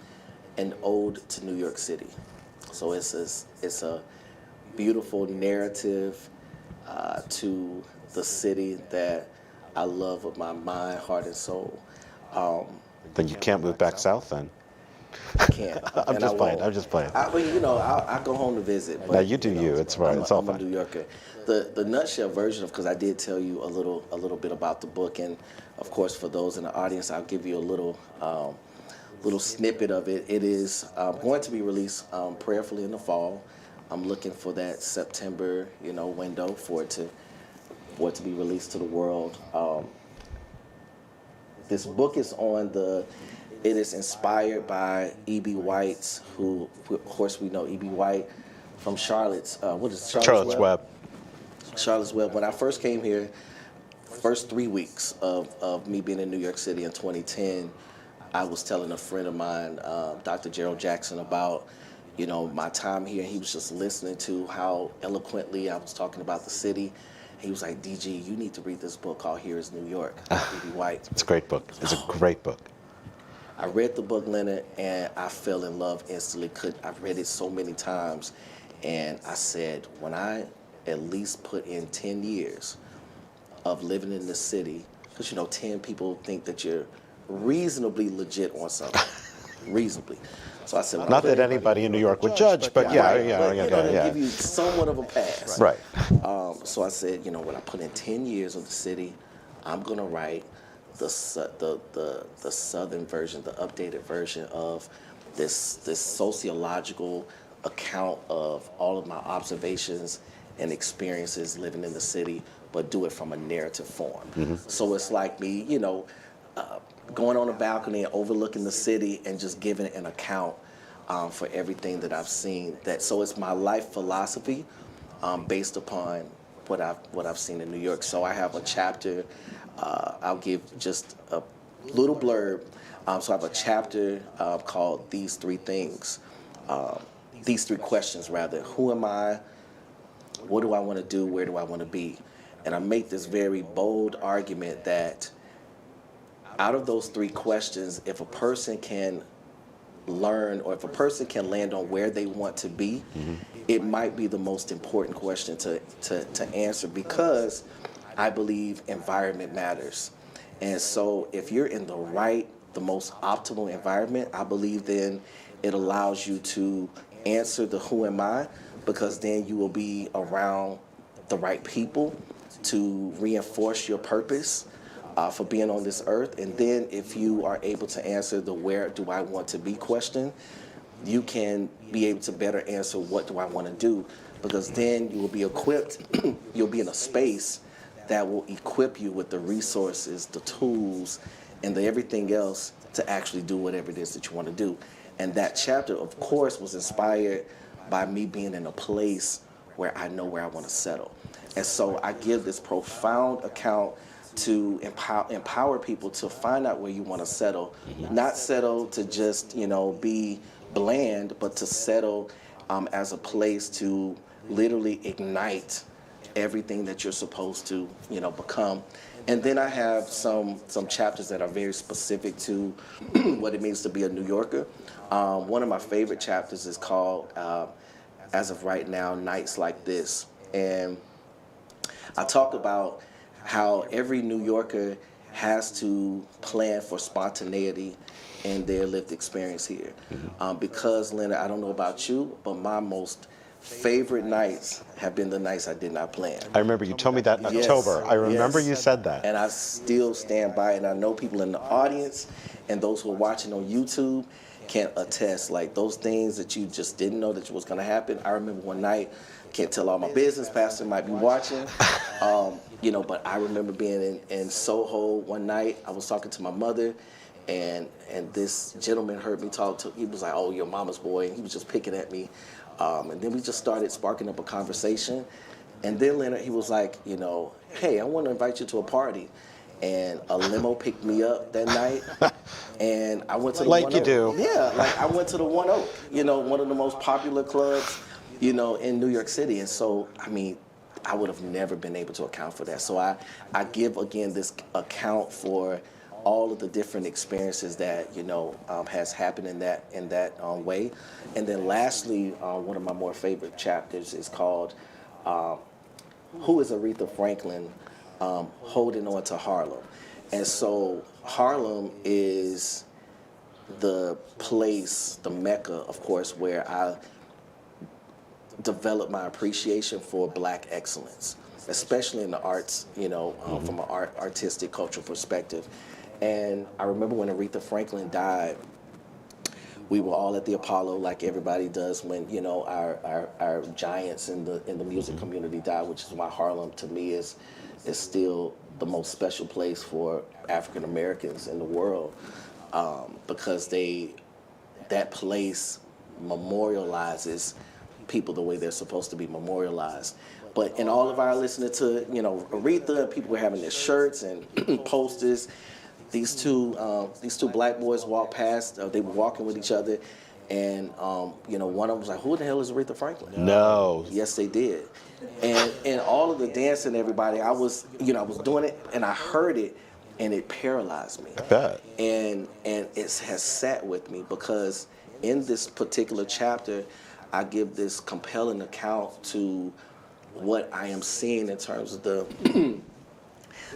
an Ode to New York City. So it's a beautiful narrative to the city that I love with my mind, heart, and soul. Then you can't move back south then. I can't. I'm just playing. I go home to visit. But, now you do you. It's right. It's all I'm a fine. New Yorker. The nutshell version of, because I did tell you a little bit about the book, and of course for those in the audience, I'll give you a little snippet of it. It is going to be released prayerfully in the fall. I'm looking for that September, window for it to be released to the world. This book is it is inspired by E.B. White's, who, of course, we know E.B. White from Charlotte's Web. Charlotte's Web. When I first came here, first 3 weeks of me being in New York City in 2010, I was telling a friend of mine, Dr. Gerald Jackson, about my time here, and he was just listening to how eloquently I was talking about the city. He was like, DG, you need to read this book called Here is New York, B.B. White. It's a great book. It's a great book. I read the book, Leonard, and I fell in love instantly. I've read it so many times, and I said, when I at least put in 10 years of living in the city, because 10 people think that you're reasonably legit on something, reasonably. So I said, Not that anybody in New York would judge, but they give you somewhat of a pass. Right. So I said, when I put in 10 years of the city, I'm gonna write the southern version, the updated version of this sociological account of all of my observations and experiences living in the city, but do it from a narrative form. Mm-hmm. So it's like me, going on a balcony and overlooking the city and just giving an account for everything that I've seen. So it's my life philosophy based upon what I've seen in New York. So I have a chapter. I'll give just a little blurb. So I have a chapter called These Three Things. These three questions, rather. Who am I? What do I want to do? Where do I want to be? And I make this very bold argument that out of those three questions, if a person can learn or if a person can land on where they want to be, mm-hmm. it might be the most important question to answer, because I believe environment matters. And so if you're in the most optimal environment, I believe then it allows you to answer the who am I, because then you will be around the right people to reinforce your purpose for being on this earth. And then if you are able to answer the where do I want to be question, you can be able to better answer what do I want to do, because then you will be equipped, you'll be in a space that will equip you with the resources, the tools, and the everything else to actually do whatever it is that you want to do. And that chapter, of course, was inspired by me being in a place where I know where I want to settle. And so I give this profound account to empower people to find out where you want to settle. Not settle to just, be bland, but to settle as a place to literally ignite everything that you're supposed to, become. And then I have some chapters that are very specific to what it means to be a New Yorker. One of my favorite chapters is called, as of right now, Nights Like This. And I talk about how every New Yorker has to plan for spontaneity in their lived experience here. Because, Leonard, I don't know about you, but my most favorite nights have been the nights I did not plan. I remember you told me that in October. I remember you said that. And I still stand by it. And I know people in the audience and those who are watching on YouTube can attest, like those things that you just didn't know that was going to happen. I remember one night, can't tell all my business, pastor might be watching, but I remember being in Soho one night. I was talking to my mother, and this gentleman heard me talk to, he was like, oh, your mama's boy, and he was just picking at me. And then we just started sparking up a conversation. And then Leonard, he was like, hey, I want to invite you to a party. And a limo picked me up that night, and I went to the Like One you Oak. do. Yeah, like I went to the One Oak, one of the most popular clubs, in New York City. And so, I would have never been able to account for that. So I give, again, this account for all of the different experiences that, has happened in that way. And then lastly, one of my more favorite chapters is called Who is Aretha Franklin? Holding on to Harlem. And so Harlem is the place, the Mecca, of course, where I developed my appreciation for Black excellence, especially in the arts, from an artistic, cultural perspective. And I remember when Aretha Franklin died, we were all at the Apollo, like everybody does when our giants in the music community die, which is why Harlem to me is still the most special place for African Americans in the world, because that place memorializes people the way they're supposed to be memorialized. But in all of our listening to Aretha, people were having their shirts and posters. These two Black boys walked past. They were walking with each other, And one of them was like, "Who the hell is Aretha Franklin?" No. Yes, they did. And all of the dancing, everybody, I was doing it, and I heard it, and it paralyzed me. I bet. And it has sat with me, because in this particular chapter, I give this compelling account to what I am seeing in terms of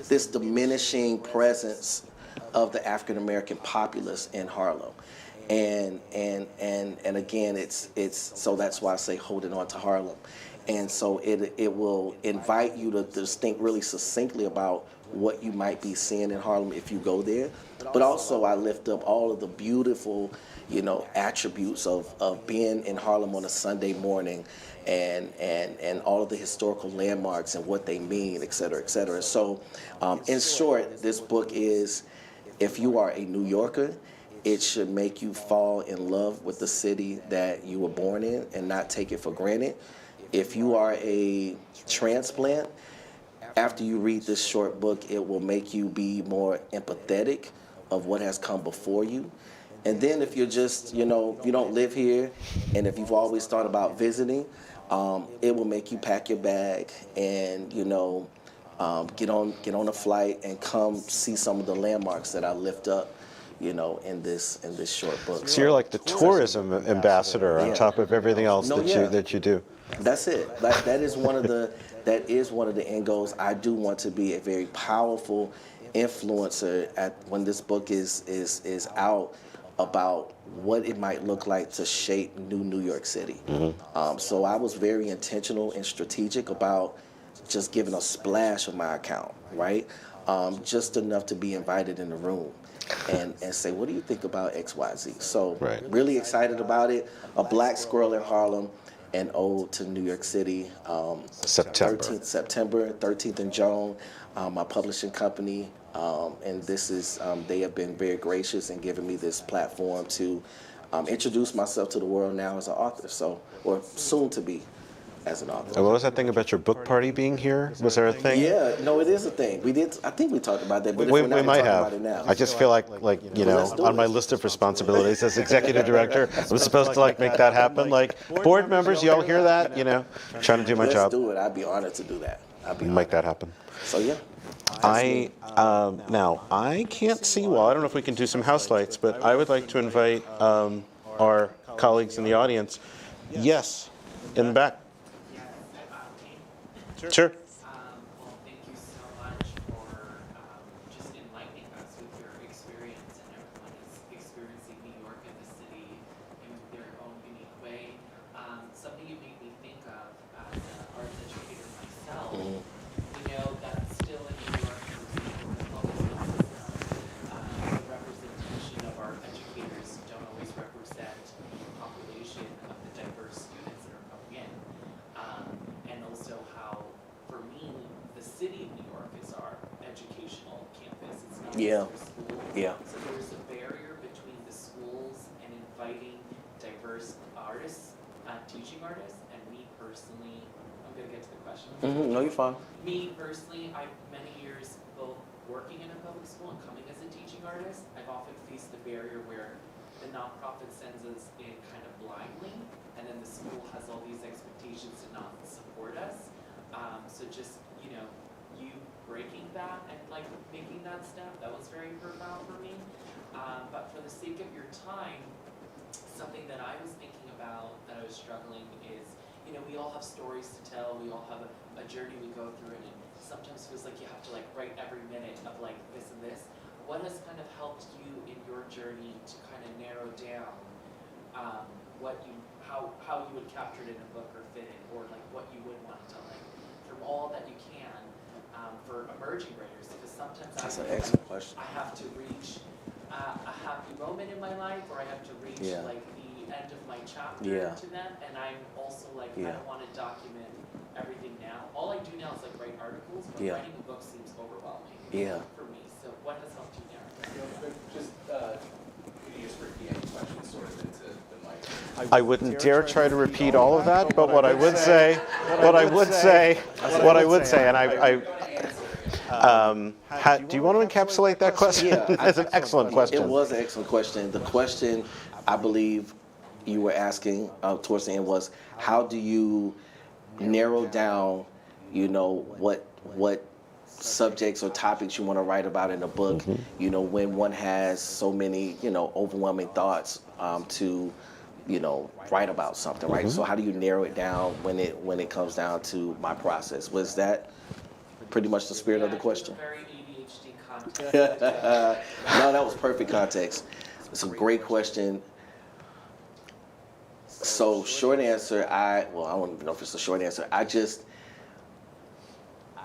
this diminishing presence of the African American populace in Harlem. And again, it's so that's why I say holding on to Harlem. And so it will invite you to just think really succinctly about what you might be seeing in Harlem if you go there. But also I lift up all of the beautiful, attributes of being in Harlem on a Sunday morning, and all of the historical landmarks and what they mean, et cetera, et cetera. So in short, this book is, if you are a New Yorker, it should make you fall in love with the city that you were born in and not take it for granted. If you are a transplant, after you read this short book, it will make you be more empathetic of what has come before you. And then if you're just, you don't live here, and if you've always thought about visiting, it will make you pack your bag and, get on a flight and come see some of the landmarks that I lift up, in this short book. So you're like the tourism ambassador on top of everything else that you do. That's it. That is one of the end goals. I do want to be a very powerful influencer when this book is out, about what it might look like to shape New York City. Mm-hmm. So I was very intentional and strategic about just giving a splash of my account, right? Just enough to be invited in the room and say, what do you think about XYZ? So really excited about it. A Black Squirrel in Harlem, an ode to New York City. September 13th in June, my publishing company. And this is, they have been very gracious in giving me this platform to introduce myself to the world now as an author, or soon to be as an author. And what was that thing about your book party being here? Was there a thing? Yeah, no, it is a thing. I think we talked about that, but we if we're not, might talking have. about it now. I just feel like on my list of responsibilities as executive director, I'm supposed to make that happen. Like, board members, y'all hear that? Trying to do my job. Let's do it. I'd be honored to do that. Make that happen. So yeah. Now I can't see well. I don't know if we can do some house lights, but I would like to invite our colleagues in the audience. Yes, in the back. Sure. Well, thank you so much for just enlightening us with your experience, and everyone is experiencing New York and the city in their own unique way. Something you made me think of as an arts educator myself, that still in New York, for example, the public school system, the representation of our educators don't always represent the population of the diverse students that are coming in. And also how, for me, the city of New York is our educational campus. It's not just the school. Yeah. So there's a barrier between the schools and inviting diverse artists, teaching artists, and me personally, I'm going to get to the question. No, you're fine. Me personally, I've many years both working in a public school and coming as a teaching artist. I've often faced the barrier where the nonprofit sends us in kind of blindly, and then the school has all these expectations to not support us. So just, you breaking that and making that step, that was very profound for me. But for the sake of your time, something that I was thinking about that I was struggling is, we all have stories to tell, we all have a journey we go through, and it sometimes feels like you have to write every minute of this and this. What has kind of helped you in your journey to kind of narrow down how you would capture it in a book or fit it, or what you would want to tell from all that you can for emerging writers? Because sometimes That's an excellent question. I have to reach a happy moment in my life, or I have to reach the end of my chapter to them, and I'm also I don't want to document everything now. All I do now is write articles, but writing a book seems overwhelming for me. So what has helped you narrow? Just could you just repeat any questions sort of into the mic? I wouldn't dare try to repeat all of that, but what I would say, and do you want to encapsulate that question? Yeah, That's an excellent question. It was an excellent question. The question, I believe, you were asking towards the end was, how do you narrow down, what subjects or topics you want to write about in a book, when one has so many, overwhelming thoughts to, write about something, right? So how do you narrow it down when it comes down to my process? Was that pretty much the spirit of the question? Very ADHD context. No, that was perfect context. It's a great question. So short answer, I don't even know if it's a short answer.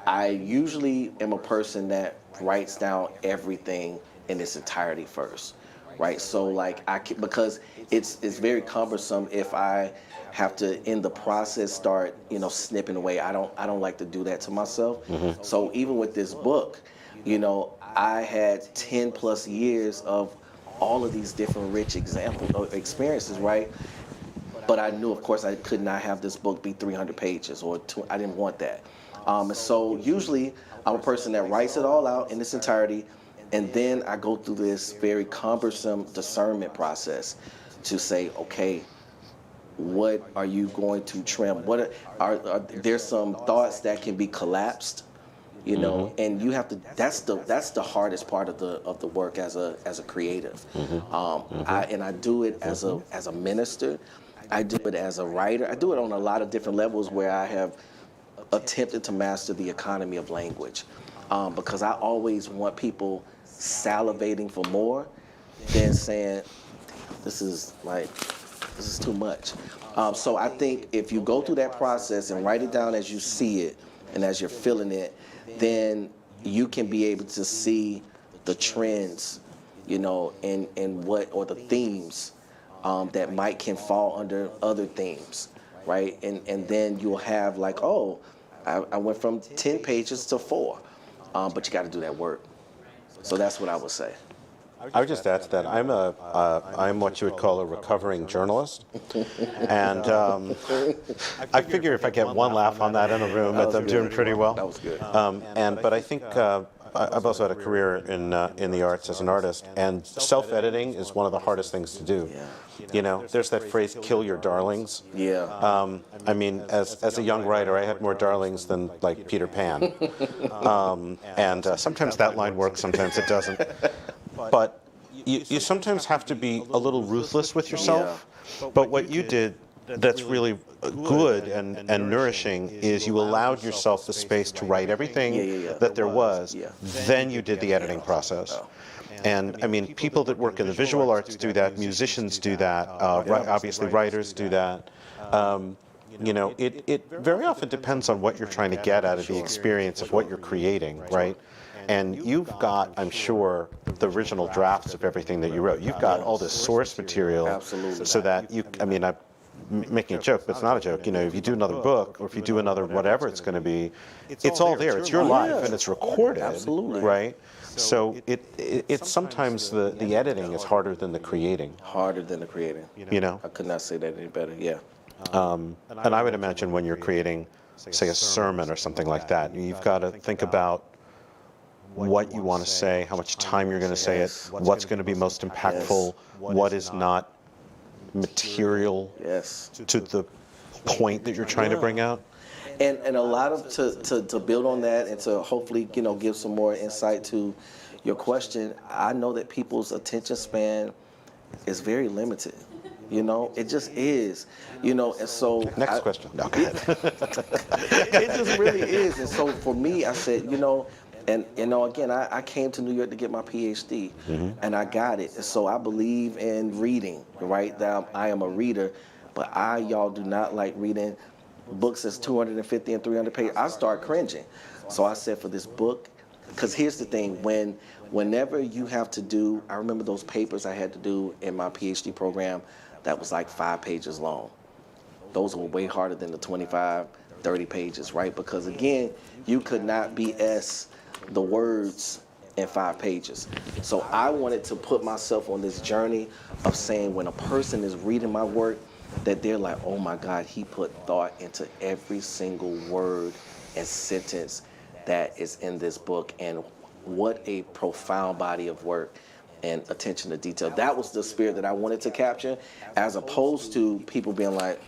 I usually am a person that writes down everything in its entirety first, right? So like because it's very cumbersome if I have to in the process start snipping away. I don't like to do that to myself. So even with this book, I had 10 plus years of all of these different rich experiences, right? But I knew, of course, I could not have this book be 300 pages or I didn't want that. So usually I'm a person that writes it all out in its entirety, and then I go through this very cumbersome discernment process to say, okay, what are you going to trim? What are there's some thoughts that can be collapsed, and you have to. That's the hardest part of the work as a creative. I do it as a minister. I do it as a writer. I do it on a lot of different levels where I have attempted to master the economy of language, because I always want people salivating for more than saying, this is too much. So I think if you go through that process and write it down as you see it and as you're feeling it, then you can be able to see the trends, and what, or the themes that can fall under other themes, right? And then you'll have like, oh, I went from 10 pages to 4, but you got to do that work. So that's what I would say. I would just add to that. I'm what you would call a recovering journalist, and I figure if I get one laugh on that in a room, that I'm doing pretty well. That was good. But I think I've also had a career in the arts as an artist, and self-editing is one of the hardest things to do. There's that phrase, "Kill your darlings." Yeah. I mean, as a young writer, I had more darlings than like Peter Pan, and sometimes that line works, sometimes it doesn't. But you sometimes have to be a little ruthless with yourself. But what you did that's really good and nourishing is you allowed yourself the space to write everything that there was. Then you did the editing process. And I mean, people that work in the visual arts do that, musicians do that, obviously writers do that. It very often depends on what you're trying to get out of the experience of what you're creating, right? And you've got, I'm sure, the original drafts of everything that you wrote. You've got all this source material. Absolutely. So that I'm making a joke, but it's not a joke. If you do another book or if you do another whatever it's going to be, it's all there. It's your life and it's recorded. Absolutely. Right? So it's sometimes the editing is harder than the creating. Harder than the creating. I could not say that any better. Yeah. And I would imagine when you're creating, say, a sermon or something like that, you've got to think about what you want to say, how much time you're going to say it, what's going to be most impactful, what is not material to the point that you're trying to bring out. And a lot of to build on that and to hopefully give some more insight to your question. I know that people's attention span is very limited. It just is. And so Next question. No, go ahead. it just really is. And so for me, I said, and again, I came to New York to get my PhD, and I got it. And so I believe in reading, right? That I am a reader, but y'all do not like reading books that's 250 and 300 pages. I start cringing. So I said for this book, because here's the thing, whenever you have to do, I remember those papers I had to do in my PhD program that was like 5 pages long. Those were way harder than the 25, 30 pages, right? Because again, you could not BS the words in 5 pages. So I wanted to put myself on this journey of saying when a person is reading my work, that they're like, oh my God, he put thought into every single word and sentence that is in this book, and what a profound body of work and attention to detail. That was the spirit that I wanted to capture, as opposed to people being like,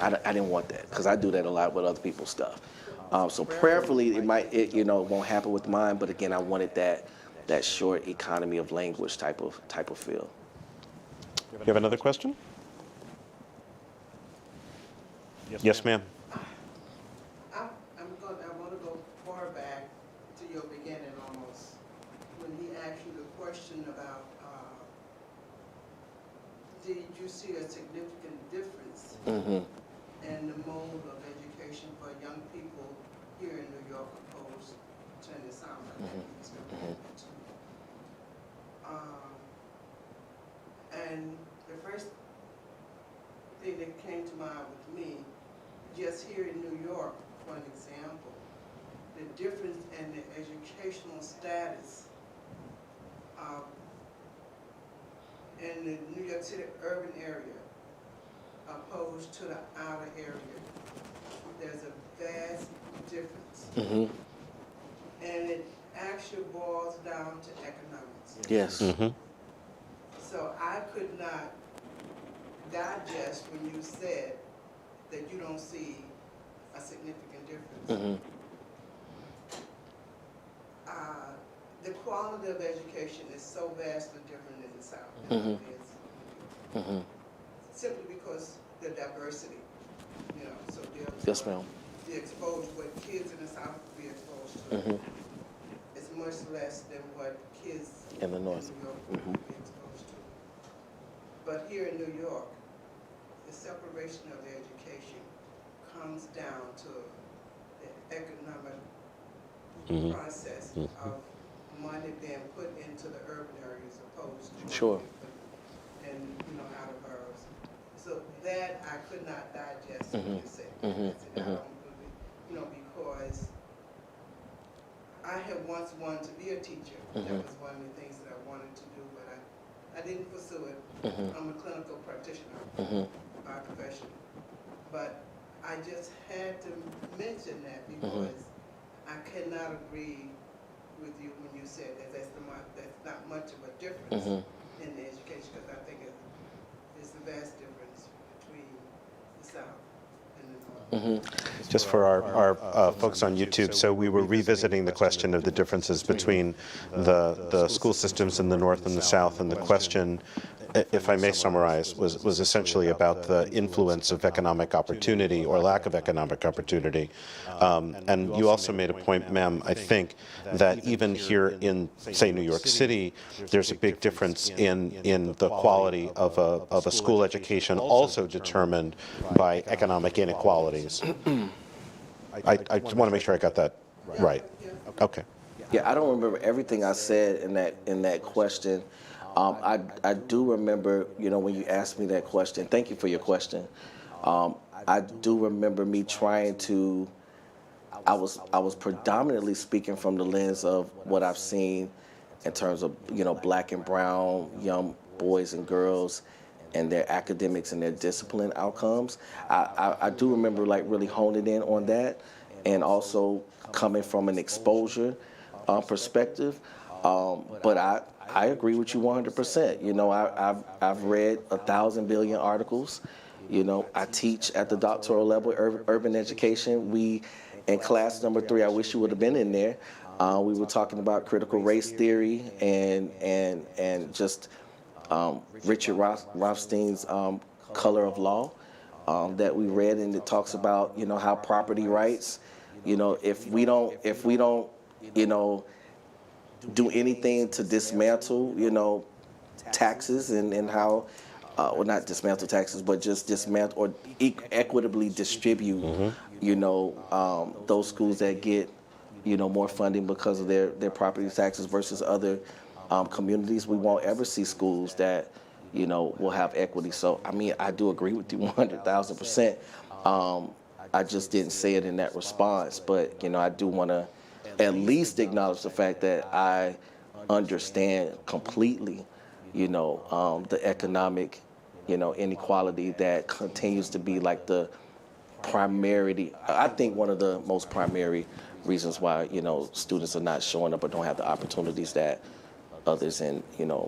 I didn't want that, because I do that a lot with other people's stuff. So prayerfully, it won't happen with mine. But again, I wanted that short economy of language type of feel. You have another question? Yes, ma'am. I want to go far back to your beginning almost, when he asked you the question about, did you see a significant difference Mm-hmm. in the mode of education for young people here in New York opposed to in the South? I think he was comparing it to. And the first thing that came to mind with me, just here in New York, for an example, the difference in the educational status in the New York City urban area opposed to the outer area. There's a vast difference. Mm-hmm. And it actually boils down to economics. Yes. Mm-hmm. So I could not digest when you said that you don't see a significant difference. Mm-hmm. The quality of education is so vastly different in the South Mhm. than it is in New York. Mm-hmm. Simply because the diversity, so Yes, ma'am. the exposure, what kids in the South would be exposed to Mm-hmm. is much less than what kids In the North. New York Mhm. would be exposed to. But here in New York, the separation of the education comes down to the economic Mhm. process Mhm. of money being put into the urban areas opposed to Sure. and out of boroughs. So that I could not digest what you said. Mhm. I said, I don't believe, because I had once wanted to be a teacher. That Mhm. was one of the things that I wanted to do, but I didn't pursue it. Mhm. I'm a clinical practitioner Mm-hmm. by profession. But I just had to mention that because I cannot agree with you when you said that that's not much of a difference Mm-hmm. in the education, because I think it's a vast difference between the South and the North. Mm-hmm. Just for our folks on YouTube, so we were revisiting the question of the differences between the school systems in the North and the South, and the question, if I may summarize, was essentially about the influence of economic opportunity or lack of economic opportunity. And you also made a point, ma'am, I think, that even here in, say, New York City, there's a big difference in the quality of a school education, also determined by economic inequalities. I want to make sure I got that right. Okay. Yeah, I don't remember everything I said in that question. I do remember, when you asked me that question. Thank you for your question. I do remember me trying to. I was predominantly speaking from the lens of what I've seen in terms of black and brown young boys and girls and their academics and their discipline outcomes. I do remember really honing in on that, and also coming from an exposure perspective. But I agree with you 100%. I've read 1,000 billion articles. I teach at the doctoral level urban education. We, in class number 3, I wish you would have been in there. We were talking about critical race theory and just Richard Rothstein's Color of Law that we read, and it talks about how property rights, if we don't do anything to dismantle taxes and how well, not dismantle taxes, but just dismantle or equitably distribute those schools that get more funding because of their property taxes versus other communities. We won't ever see schools that will have equity. So I do agree with you 100,000%. I just didn't say it in that response, but I do want to at least acknowledge the fact that I understand completely the economic inequality that continues to be the primarily, I think one of the most primary reasons why students are not showing up or don't have the opportunities that others in,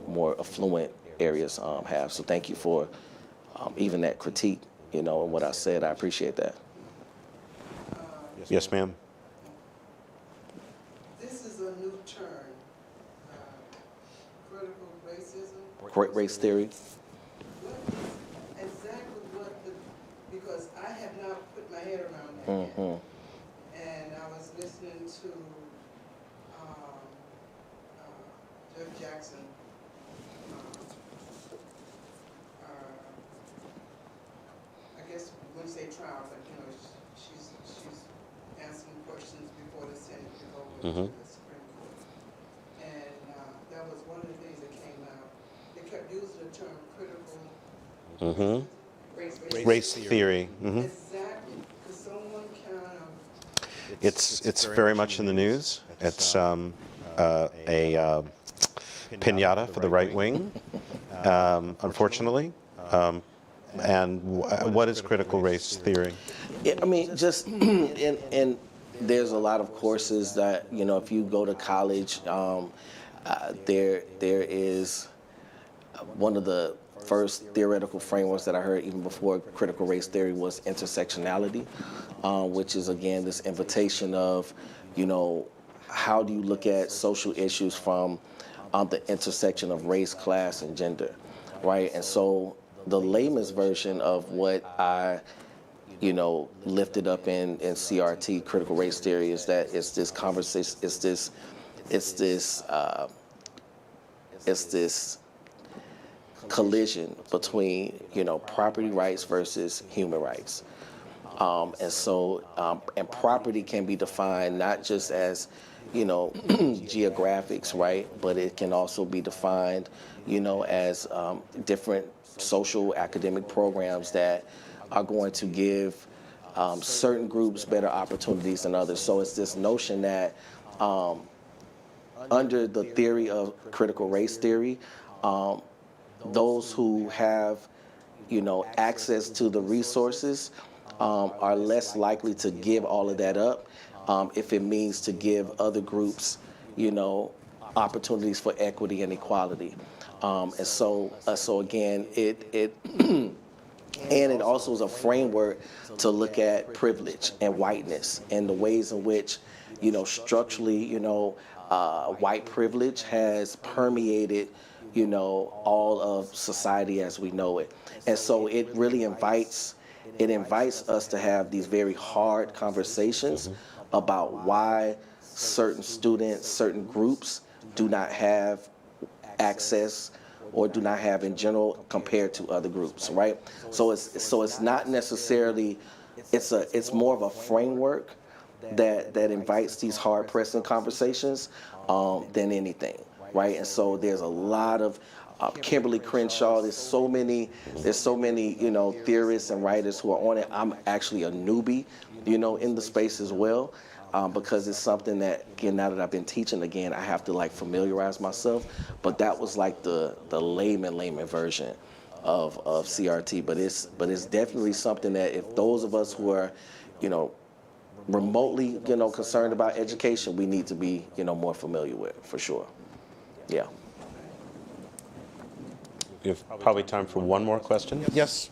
more affluent areas have. So thank you for even that critique, and what I said. I appreciate that. Yes, ma'am. This is a new term, critical racism. Great race theory. What is exactly because I have not put my head around that yet. Mm-hmm. And I was listening to Judge Jackson. I guess we wouldn't say trial, but she's asking questions before the Senate to go to Mm-hmm. the Supreme Court. And that was one of the things that came out. They kept using the term critical Mm-hmm. race Race theory. Mm-hmm. Exactly, because someone kind of It's very much in the news. It's a pinata for the right wing, unfortunately. And what is critical race theory? Yeah, I mean, just and there's a lot of courses that if you go to college, there is one of the first theoretical frameworks that I heard even before critical race theory was intersectionality, which is again this invitation of, how do you look at social issues from the intersection of race, class, and gender, right? And so the layman's version of what I lifted up in CRT, critical race theory, is that it's this conversation, it's this collision between, property rights versus human rights. And property can be defined not just as, geographics, right? But it can also be defined, as different social academic programs that are going to give certain groups better opportunities than others. So it's this notion that under the theory of critical race theory, those who have, access to the resources are less likely to give all of that up if it means to give other groups, opportunities for equity and equality. And so again, it and it also is a framework to look at privilege and whiteness and the ways in which, structurally, white privilege has permeated, all of society as we know it. And so it really invites us to have these very hard conversations about why certain students, certain groups do not have access or do not have in general compared to other groups, right? So it's not necessarily, it's more of a framework that invites these hard pressing conversations than anything, right? And so there's a lot of Kimberly Crenshaw. There's so many theorists and writers who are on it. I'm actually a newbie, in the space as well. Because it's something that, again, now that I've been teaching again, I have to familiarize myself. But that was the layman version of CRT. But it's definitely something that if those of us who are, remotely, concerned about education, we need to be, more familiar with, for sure. Yeah. We have probably time for one more question. Yes.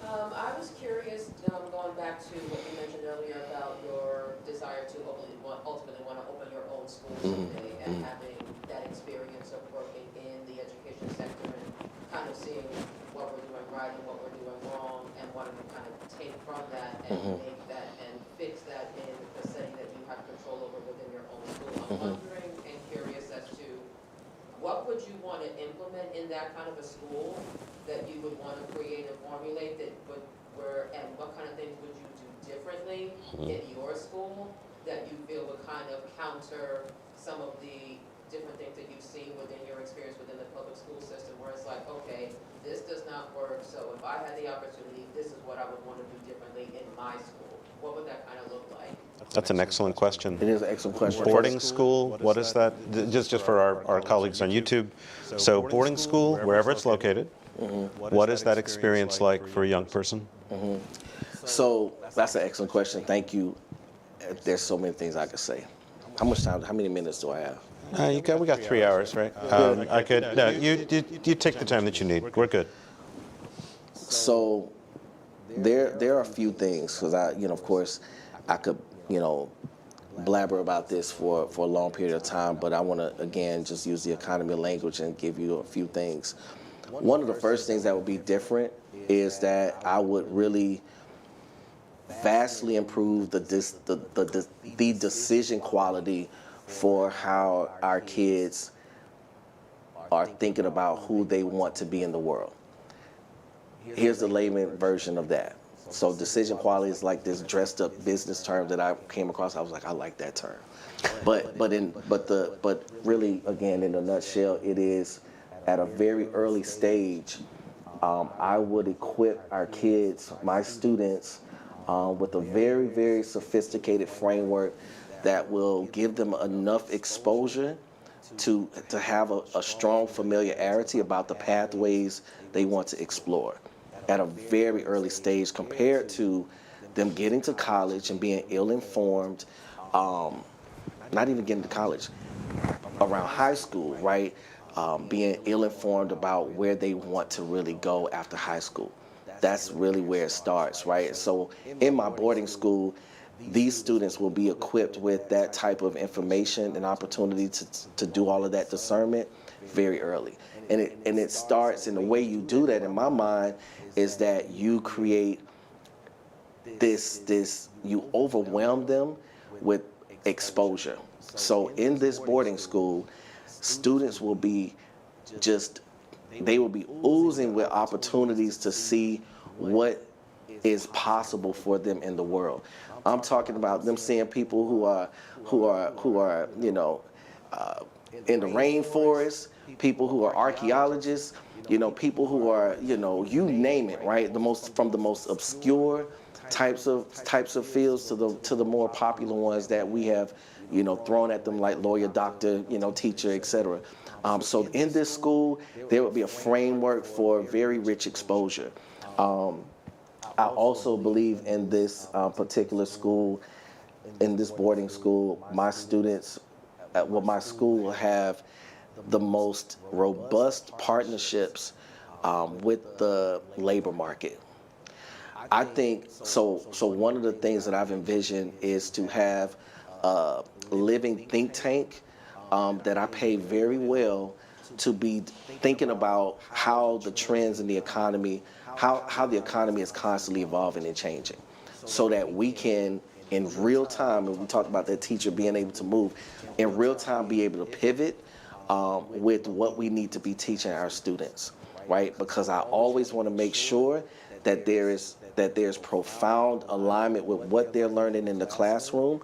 I was curious, going back to what you mentioned earlier about your desire to ultimately want to open your own school someday, and having that experience of working in the education sector and kind of seeing what we're doing right and what we're doing wrong, and wanting to kind of take from that and make that and fix that in the setting that you have control over within your own school. I'm wondering and curious as to what would you want to implement in that kind of a school that you would want to create and formulate and what kind of things would you do differently in your school that you feel would kind of counter some of the different things that you've seen within your experience within the public school system, where it's like, okay, this does not work, so if I had the opportunity, this is what I would want to do differently in my school. What would that kind of look like? That's an excellent question. It is an excellent question. Boarding school, what is that? Just for our colleagues on YouTube. So boarding school, wherever it's located, what is that experience like for a young person? So that's an excellent question. Thank you. There's so many things I could say. How much time, how many minutes do I have? We got 3 hours, right? I could. No, you take the time that you need. We're good. So there are a few things, because of course, I could, blabber about this for a long period of time, but I want to, again, just use the economy of language and give you a few things. One of the first things that would be different is that I would really vastly improve the decision quality for how our kids are thinking about who they want to be in the world. Here's the layman version of that. So decision quality is like this dressed up business term that I came across. I was like, I like that term. But really, again, in a nutshell, it is at a very early stage. I would equip our kids, my students, with a very, very sophisticated framework that will give them enough exposure to have a strong familiarity about the pathways they want to explore at a very early stage, compared to them getting to college and being ill-informed, not even getting to college, around high school, right? Being ill-informed about where they want to really go after high school. That's really where it starts, right? So in my boarding school, these students will be equipped with that type of information and opportunity to do all of that discernment very early. And it starts, and the way you do that, in my mind, is that you create you overwhelm them with exposure. So in this boarding school, students will be they will be oozing with opportunities to see what is possible for them in the world. I'm talking about them seeing people who are in the rainforest, people who are archaeologists, people who are, you name it, right? From the most obscure types of fields to the more popular ones that we have, thrown at them, like lawyer, doctor, teacher, etc. So in this school, there will be a framework for very rich exposure. I also believe in this particular school, in this boarding school, my students, my school will have the most robust partnerships with the labor market. I think so one of the things that I've envisioned is to have a living think tank that I pay very well to be thinking about how the trends in the economy, how the economy is constantly evolving and changing, so that we can, in real time, and we talked about that teacher being able to move, in real time be able to pivot with what we need to be teaching our students, right? Because I always want to make sure that there's profound alignment with what they're learning in the classroom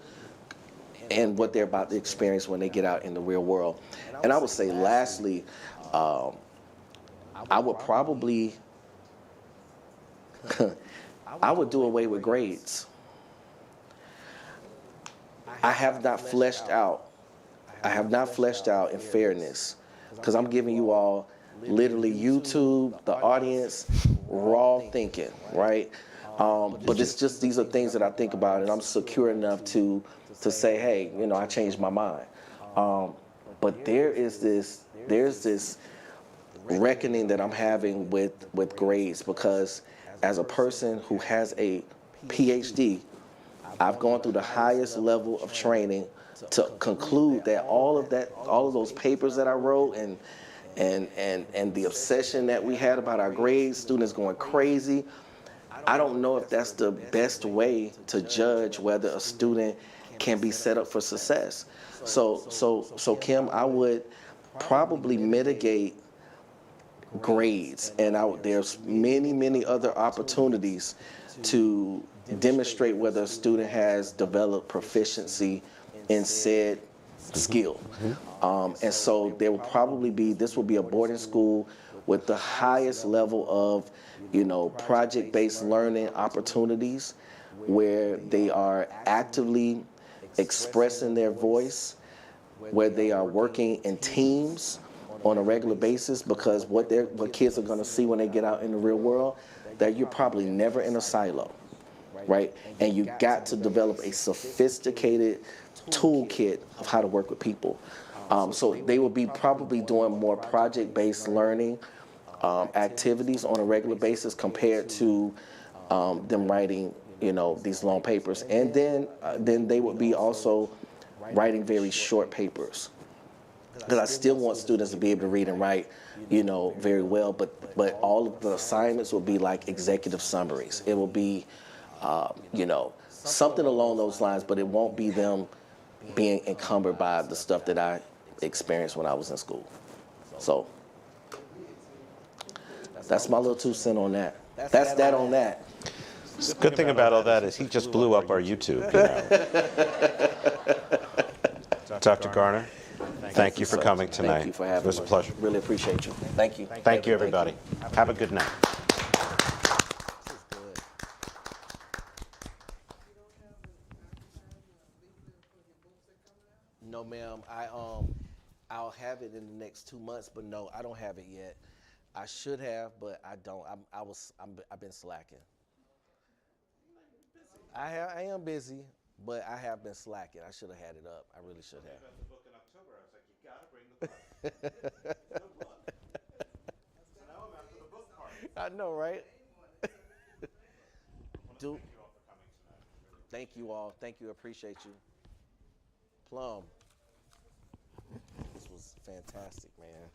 and what they're about to experience when they get out in the real world. And I would say, lastly, I would probably I would do away with grades. I have not fleshed out, in fairness, because I'm giving you all literally YouTube, the audience, raw thinking, right? But it's just, these are things that I think about, and I'm secure enough to say, hey, I changed my mind. But there's this reckoning that I'm having with grades, because as a person who has a PhD, I've gone through the highest level of training to conclude that all of those papers that I wrote and the obsession that we had about our grades, students going crazy, I don't know if that's the best way to judge whether a student can be set up for success. So Kim, I would probably mitigate grades, and there's many other opportunities to demonstrate whether a student has developed proficiency in said skill. And so there will probably be, this will be a boarding school with the highest level of, project-based learning opportunities, where they are actively expressing their voice, where they are working in teams on a regular basis, because what kids are going to see when they get out in the real world, that you're probably never in a silo, right? And you got to develop a sophisticated toolkit of how to work with people. So they will be probably doing more project-based learning activities on a regular basis compared to them writing, these long papers. And then they would be also writing very short papers. Because I still want students to be able to read and write, very well, but all of the assignments will be like executive summaries. It will be, something along those lines, but it won't be them being encumbered by the stuff that I experienced when I was in school. So that's my little 2 cents on that. That's that on that. The good thing about all that is he just blew up our YouTube. Dr. Garner, thank you for coming tonight. Thank you for having me. It was a pleasure. Really appreciate you. Thank you. Thank you, everybody. Have a good night. No, ma'am. I'll have it in the next 2 months, but no, I don't have it yet. I should have, but I don't. I've been slacking. I am busy, but I have been slacking. I should have had it up. I really should have. About the book in October, I was like, you gotta bring the book. Good luck. So now I'm after the book part. I know, right? Thank you all for coming tonight. Thank you all. Thank you. Appreciate you. Plum. This was fantastic, man.